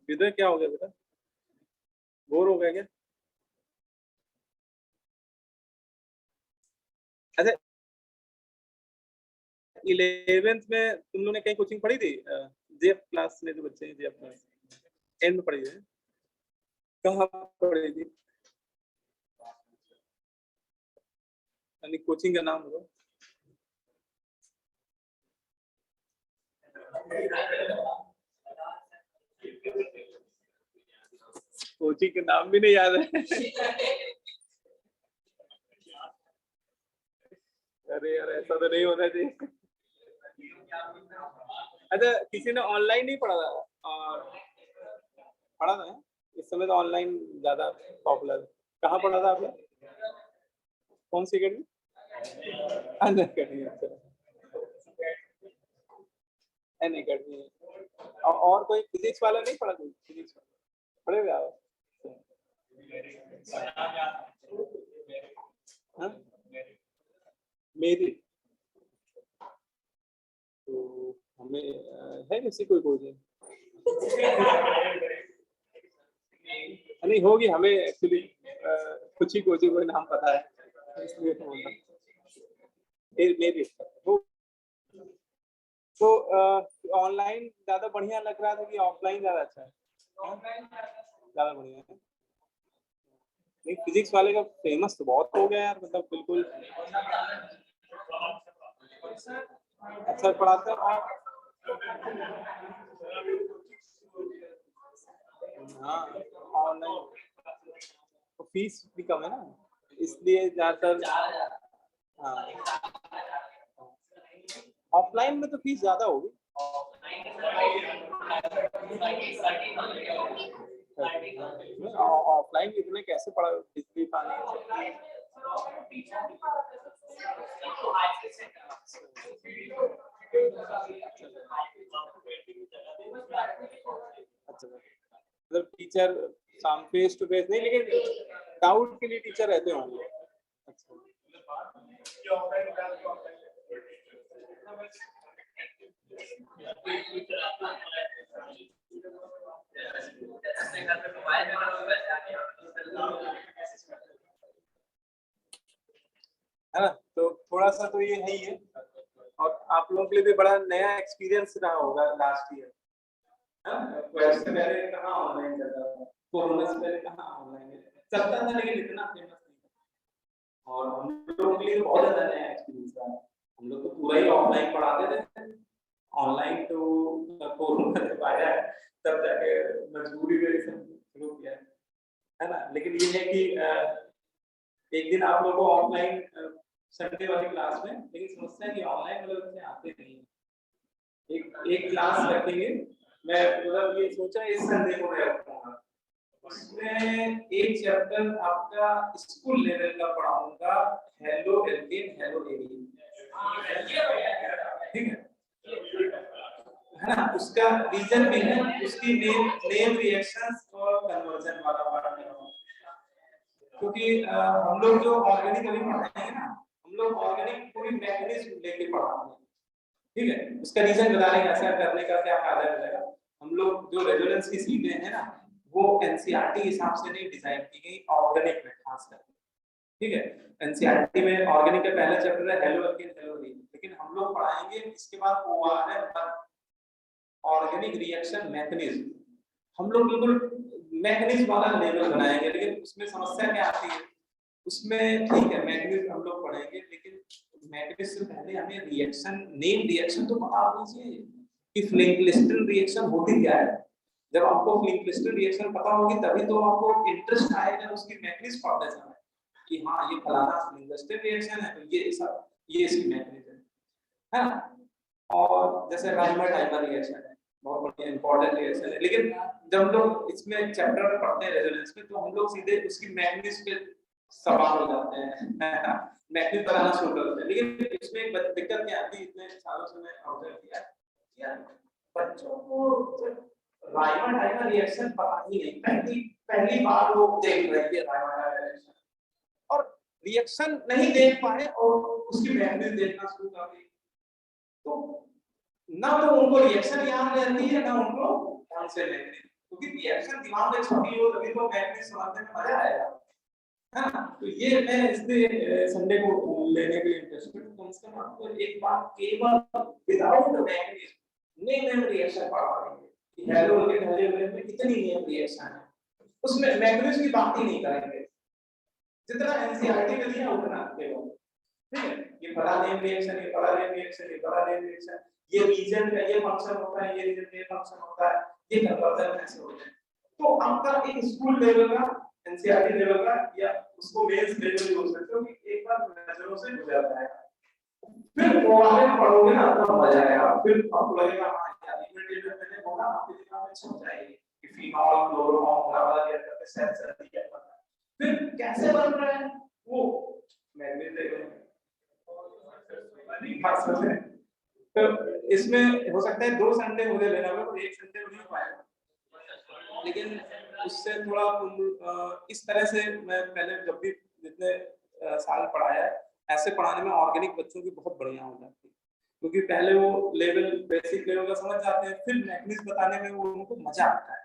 विदय क्या हो गया बेटा, बोर हो गया क्या? अच्छा 11th में तुम लोगों ने कहीं कोचिंग पढ़ी थी? जेएफ क्लास में जो बच्चे हैं जेएफ क्लास एंड में पढ़ी है, कहाँ पढ़ी थी? यानी कोचिंग का नाम बताओ। कोचिंग का नाम भी नहीं याद है। अरे यार ऐसा तो नहीं होना चाहिए। अच्छा किसी ने ऑनलाइन नहीं पढ़ा था? पढ़ा था इस समय तो ऑनलाइन ज्यादा पॉपुलर। कहाँ पढ़ा था आपने? कौन सी academy? Unacademy. Unacademy. और कोई फिजिक्स वाला नहीं पढ़ा? कोई फिजिक्स पढ़े हुए आप? हाँ? मेरी तो हमें है किसी कोई कोचिंग? नहीं होगी, हमें एक्चुअली कुछ ही कोचिंग का नाम पता है इसलिए तो बोल रहा। मेरी तो ऑनलाइन ज्यादा बढ़िया लग रहा था कि ऑफलाइन ज्यादा अच्छा है? ज्यादा बढ़िया है। नहीं फिजिक्स वाले का फेमस तो बहुत हो गया यार, मतलब बिल्कुल अच्छा पढ़ाते हैं। हाँ ऑनलाइन तो फीस भी कम है ना, इसलिए ज्यादातर। हाँ ऑफलाइन में तो फीस ज्यादा होगी। ऑफलाइन इतने कैसे पढ़ा, बिजली पानी अच्छा, मतलब टीचर शाम फेस टू फेस नहीं, लेकिन डाउट के लिए टीचर रहते होंगे। अच्छा है ना, तो थोड़ा सा तो ये है ही है। और आप लोगों के लिए भी बड़ा नया एक्सपीरियंस रहा होगा लास्ट ईयर। इससे पहले कहाँ ऑनलाइन चलता था, कोरोना से पहले कहाँ ऑनलाइन चलता था, लेकिन इतना फेमस नहीं था। और हम लोगों के लिए बहुत ज्यादा नया एक्सपीरियंस रहा। हम लोग तो पूरा ही ऑफलाइन पढ़ाते थे, ऑनलाइन तो कोरोना जब आया तब जाके मजबूरी में शुरू किया, है ना। लेकिन ये है कि एक दिन आप लोगों को ऑफलाइन संडे वाली क्लास में, लेकिन समस्या है कि ऑनलाइन वाले बच्चे आते नहीं। एक क्लास रखेंगे, मैं मतलब ये सोचा इस संडे को मैं रखूंगा, उसमें एक चैप्टर आपका स्कूल लेवल का पढ़ाऊंगा, हेलो एल्केन हेलो एल्कीन, ठीक है ना। उसका रीजन भी है, उसकी नेम रिएक्शंस और कन्वर्जन वाला पार्ट है, क्योंकि हम लोग जो ऑर्गेनिक अभी पढ़ते हैं ना, हम लोग ऑर्गेनिक पूरी मैकेनिज्म लेके पढ़ाते हैं, ठीक है। उसका रीजन बताने का, ऐसा करने का क्या फायदा मिलेगा। हम लोग जो रेजोनेंस की सीटें हैं ना, वो एनसीईआरटी हिसाब से नहीं डिजाइन की गई, ऑर्गेनिक में खास करके, ठीक है। एनसीईआरटी में ऑर्गेनिक का पहला चैप्टर है हेलो अल्केन हेलो एल्कीन, लेकिन हम लोग पढ़ाएंगे इसके बाद ओआर है ऑर्गेनिक रिएक्शन मैकेनिज्म। हम लोग बिल्कुल मैकेनिज्म वाला लेवल बनाएंगे, लेकिन उसमें समस्या क्या आती है, उसमें ठीक है मैकेनिज्म हम लोग पढ़ेंगे, लेकिन मैकेनिज्म से पहले हमें रिएक्शन नेम रिएक्शन तो पता होना चाहिए कि फ्लिंकलिस्टन रिएक्शन होती क्या है। जब आपको फ्लिंकलिस्टन रिएक्शन पता होगी तभी तो आपको इंटरेस्ट आएगा उसकी मैकेनिज्म पढ़ने समय कि हाँ ये फलाना फ्लिंकलिस्टन रिएक्शन है तो ये इसकी मैकेनिज्म है ना। और जैसे राइमर टाइमर रिएक्शन है, बहुत बढ़िया इंपॉर्टेंट रिएक्शन है, लेकिन जब हम लोग इसमें चैप्टर पढ़ते हैं रेजोनेंस में तो हम लोग सीधे उसकी मैकेनिज्म पे सवाल हो जाते हैं मैकेनिज्म बनाना शुरू करते हैं। लेकिन इसमें एक दिक्कत क्या आती है, इतने सालों से मैं ऑब्जर्व किया यार बच्चों को राइमर टाइमर रिएक्शन पता ही नहीं, पहली बार वो देख रहे हैं राइमर टाइमर रिएक्शन और रिएक्शन नहीं देख पाए और उसकी मैकेनिज्म देखना शुरू कर दी, तो ना तो उनको रिएक्शन याद रहती है ना उनको ध्यान से मैकेनिज्म, क्योंकि रिएक्शन दिमाग में छपी हो तभी तो मैकेनिज्म समझने में मजा आएगा, है ना। तो ये मैं इसलिए संडे को लेने के लिए इंटरेस्टेड हूं, कम से कम आपको एक बार केवल विदाउट मैकेनिज्म नेम रिएक्शन पढ़ा देंगे कि हेलो में कितनी नेम रिएक्शन है, उसमें मैकेनिज्म की बात ही नहीं करेंगे, जितना एनसीईआरटी में दिया उतना केवल, ठीक है। ये बड़ा नेम रिएक्शन, ये बड़ा नेम रिएक्शन, ये बड़ा नेम रिएक्शन, ये रीजन का ये फंक्शन होता है, ये रीजन का ये फंक्शन होता है, ये कन्वर्जन ऐसे होते हैं। तो आपका एक स्कूल लेवल का एनसीईआरटी लेवल का या उसको मेंस लेवल भी हो सकते हो कि एक बार नजरों से गुजर जाएगा, फिर ओआरएम पढ़ोगे ना तो मजा आएगा, फिर आपको लगेगा हां यार इमीडिएटली मैंने बोला आपके दिमाग में छप जाएगी कि फिनॉल क्लोरोफॉर्म बराबर ये करके सेंसर दिया पता है, फिर कैसे बन रहा है वो मैग्नेटिक फास्ट है। तो इसमें हो सकता है 2 संडे मुझे लेना होगा, तो 1 संडे नहीं हो पाएगा, लेकिन उससे थोड़ा इस तरह से मैं पहले जब भी जितने साल पढ़ाया है ऐसे पढ़ाने में ऑर्गेनिक बच्चों की बहुत बढ़िया हो जाती है, क्योंकि पहले वो लेवल बेसिक लेवल का समझ जाते हैं, फिर मैकेनिज्म बताने में वो उनको मजा आता है।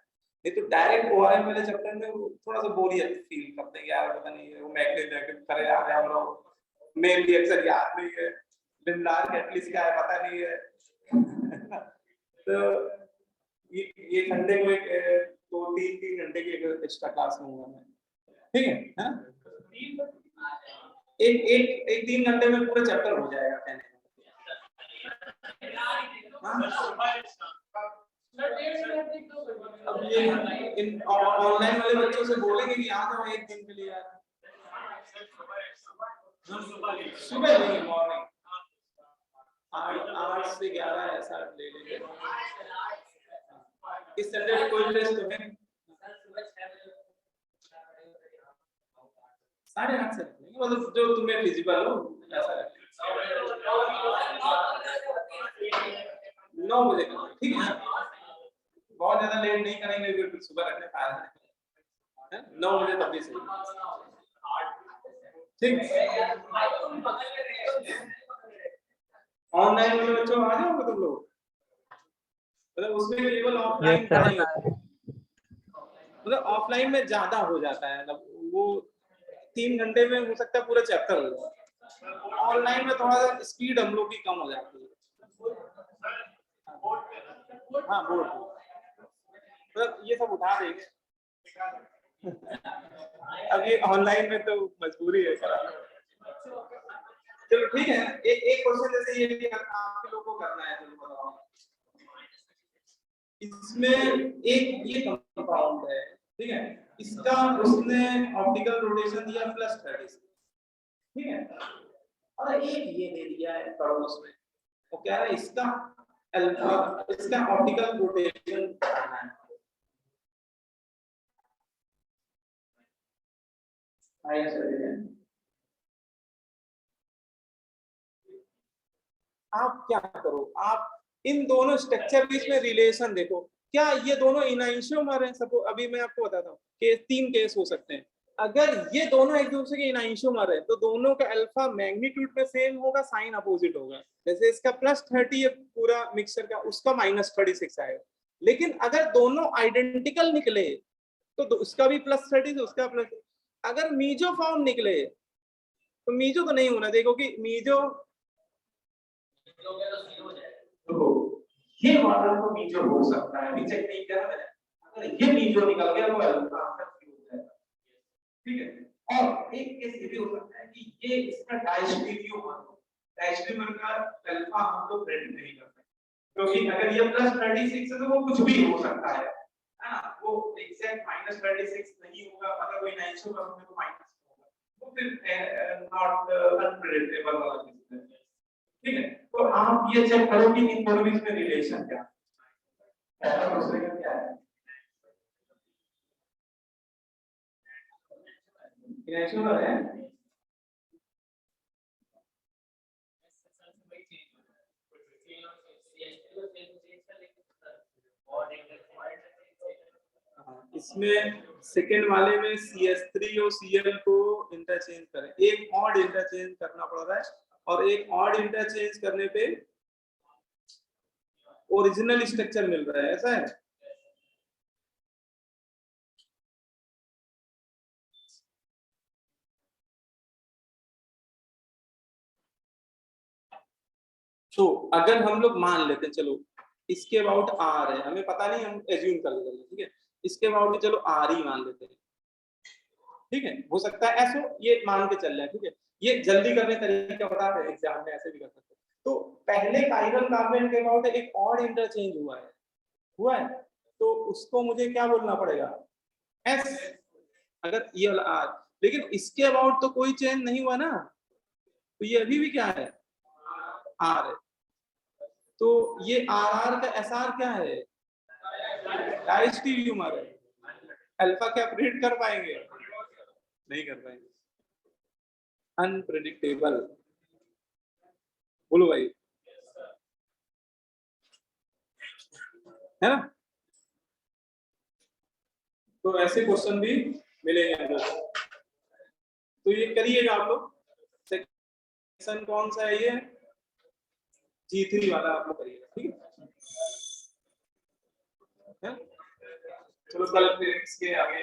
नहीं तो डायरेक्ट ओआरएम वाले चैप्टर में वो थोड़ा सा बोरियत फील करते हैं, यार पता नहीं वो मैकेनिज्म करे आ रहे हम लोग, मेन रिएक्शन याद नहीं है, लिंडार कैटलिस्ट क्या है पता नहीं है तो ये संडे को एक 2-3 घंटे की एक एक्स्ट्रा क्लास लूंगा मैं, ठीक है ना। एक 3 घंटे में पूरा चैप्टर हो जाएगा कहने अब ये इन ऑनलाइन वाले बच्चों से बोलेंगे कि आ जाओ 1 दिन के लिए यार, सुबह नहीं मॉर्निंग 8 से 11 ऐसा ले लेंगे। इस संडे में कोई टेस्ट तो है 8:30 से, मतलब जो तुम्हें फिजिबल हो ऐसा रखें 9 बजे का, ठीक है। बहुत ज्यादा लेट नहीं करेंगे क्योंकि सुबह रखने फायदा है, 9 बजे तब भी सही, ठीक। ऑनलाइन वाले बच्चों आ जाओगे तुम लोग, मतलब उसमें केवल ऑफलाइन का नहीं होता, मतलब ऑफलाइन में ज्यादा हो जाता है, मतलब वो 3 घंटे में हो सकता है पूरा चैप्टर हो जाए, ऑनलाइन में थोड़ा सा स्पीड हम लोग की कम हो जाती है। हाँ बोर्ड मतलब ये सब उठा देंगे अभी ऑनलाइन में तो मजबूरी है। चलो ठीक है, एक क्वेश्चन जैसे ये कि आप लोगों को करना है, चलो बताओ। इसमें एक ये कंपाउंड है, ठीक है, इसका उसने ऑप्टिकल रोटेशन दिया +30, ठीक है, और एक ये दे दिया है पड़ोस में, वो कह रहा है इसका अल्फा, इसका ऑप्टिकल रोटेशन बताना है। आइए चलिए, आप क्या करो, आप इन दोनों स्ट्रक्चर बीच में रिलेशन देखो, क्या ये दोनों इनआइंशियोमर हैं। सपोज अभी मैं आपको बताता हूँ कि 3 केस हो सकते हैं, अगर ये दोनों एक दूसरे के इनआइंशियोमर है तो दोनों का अल्फा मैग्नीट्यूड में सेम होगा, साइन अपोजिट होगा। जैसे इसका +30 है पूरा मिक्सचर का, उसका -36 आएगा। लेकिन अगर दोनों आइडेंटिकल निकले तो उसका भी +30 उसका प्लस, अगर मीजोफॉर्म निकले तो मीजो तो नहीं होना, देखो कि मीजो तो ये वाला तो मीजो हो सकता है, अभी चेक नहीं किया मैंने, अगर ये मीजो निकल गया तो अल्फा आंसर सही हो जाएगा, ठीक है। और एक केस ये भी हो सकता है कि ये इसका डायस्टेरियो मान लो, डायस्टेरियो का अल्फा हम लोग प्रेडिक्ट नहीं कर सकते, क्योंकि अगर ये +36 है तो वो कुछ भी हो सकता है ना, वो एग्जैक्ट -36 नहीं होगा, अगर कोई 900 का होगा तो माइनस होगा, तो फिर नॉट अनप्रेडिक्टेबल वाला केस है, ठीक है। तो आप ये चेक करो कि इन दोनों बीच में रिलेशन क्या है, पहला दूसरे का क्या है, इनेचुरल है, इसमें सेकेंड वाले में CH3 और Cl को इंटरचेंज करें, एक ऑड इंटरचेंज करना पड़ रहा है, और एक ऑड इंटरचेंज करने पे ओरिजिनल स्ट्रक्चर मिल रहा है, ऐसा है। तो अगर हम लोग मान लेते हैं, चलो इसके अबाउट आर है, हमें पता नहीं, हम एज्यूम कर लेते हैं, ठीक है, इसके अबाउट चलो आर ही मान लेते हैं, ठीक है, हो सकता है ऐसा, ये मान के चल रहा है, ठीक है, ये जल्दी करने तरीका बता रहे एग्जाम में, ऐसे भी कर सकते हैं। तो पहले काइरल कार्बन के अबाउट एक ऑड इंटरचेंज हुआ है, तो उसको मुझे क्या बोलना पड़ेगा, एस, अगर ये वाला आर, लेकिन इसके अबाउट तो कोई चेंज नहीं हुआ ना, तो ये अभी भी क्या है, आर है, तो ये आर आर का एस आर क्या है, डायस्टेरियोमर है, अल्फा क्या प्रेडिक्ट कर पाएंगे, नहीं कर पाएंगे, अनप्रेडिक्टेबल, बोलो भाई, है ना। तो ऐसे क्वेश्चन भी मिलेंगे अंदर, तो ये करिएगा आप लोग, सेक्शन कौन सा है, ये G3 वाला आप लोग करिएगा, ठीक है। चलो कल फिर इसके आगे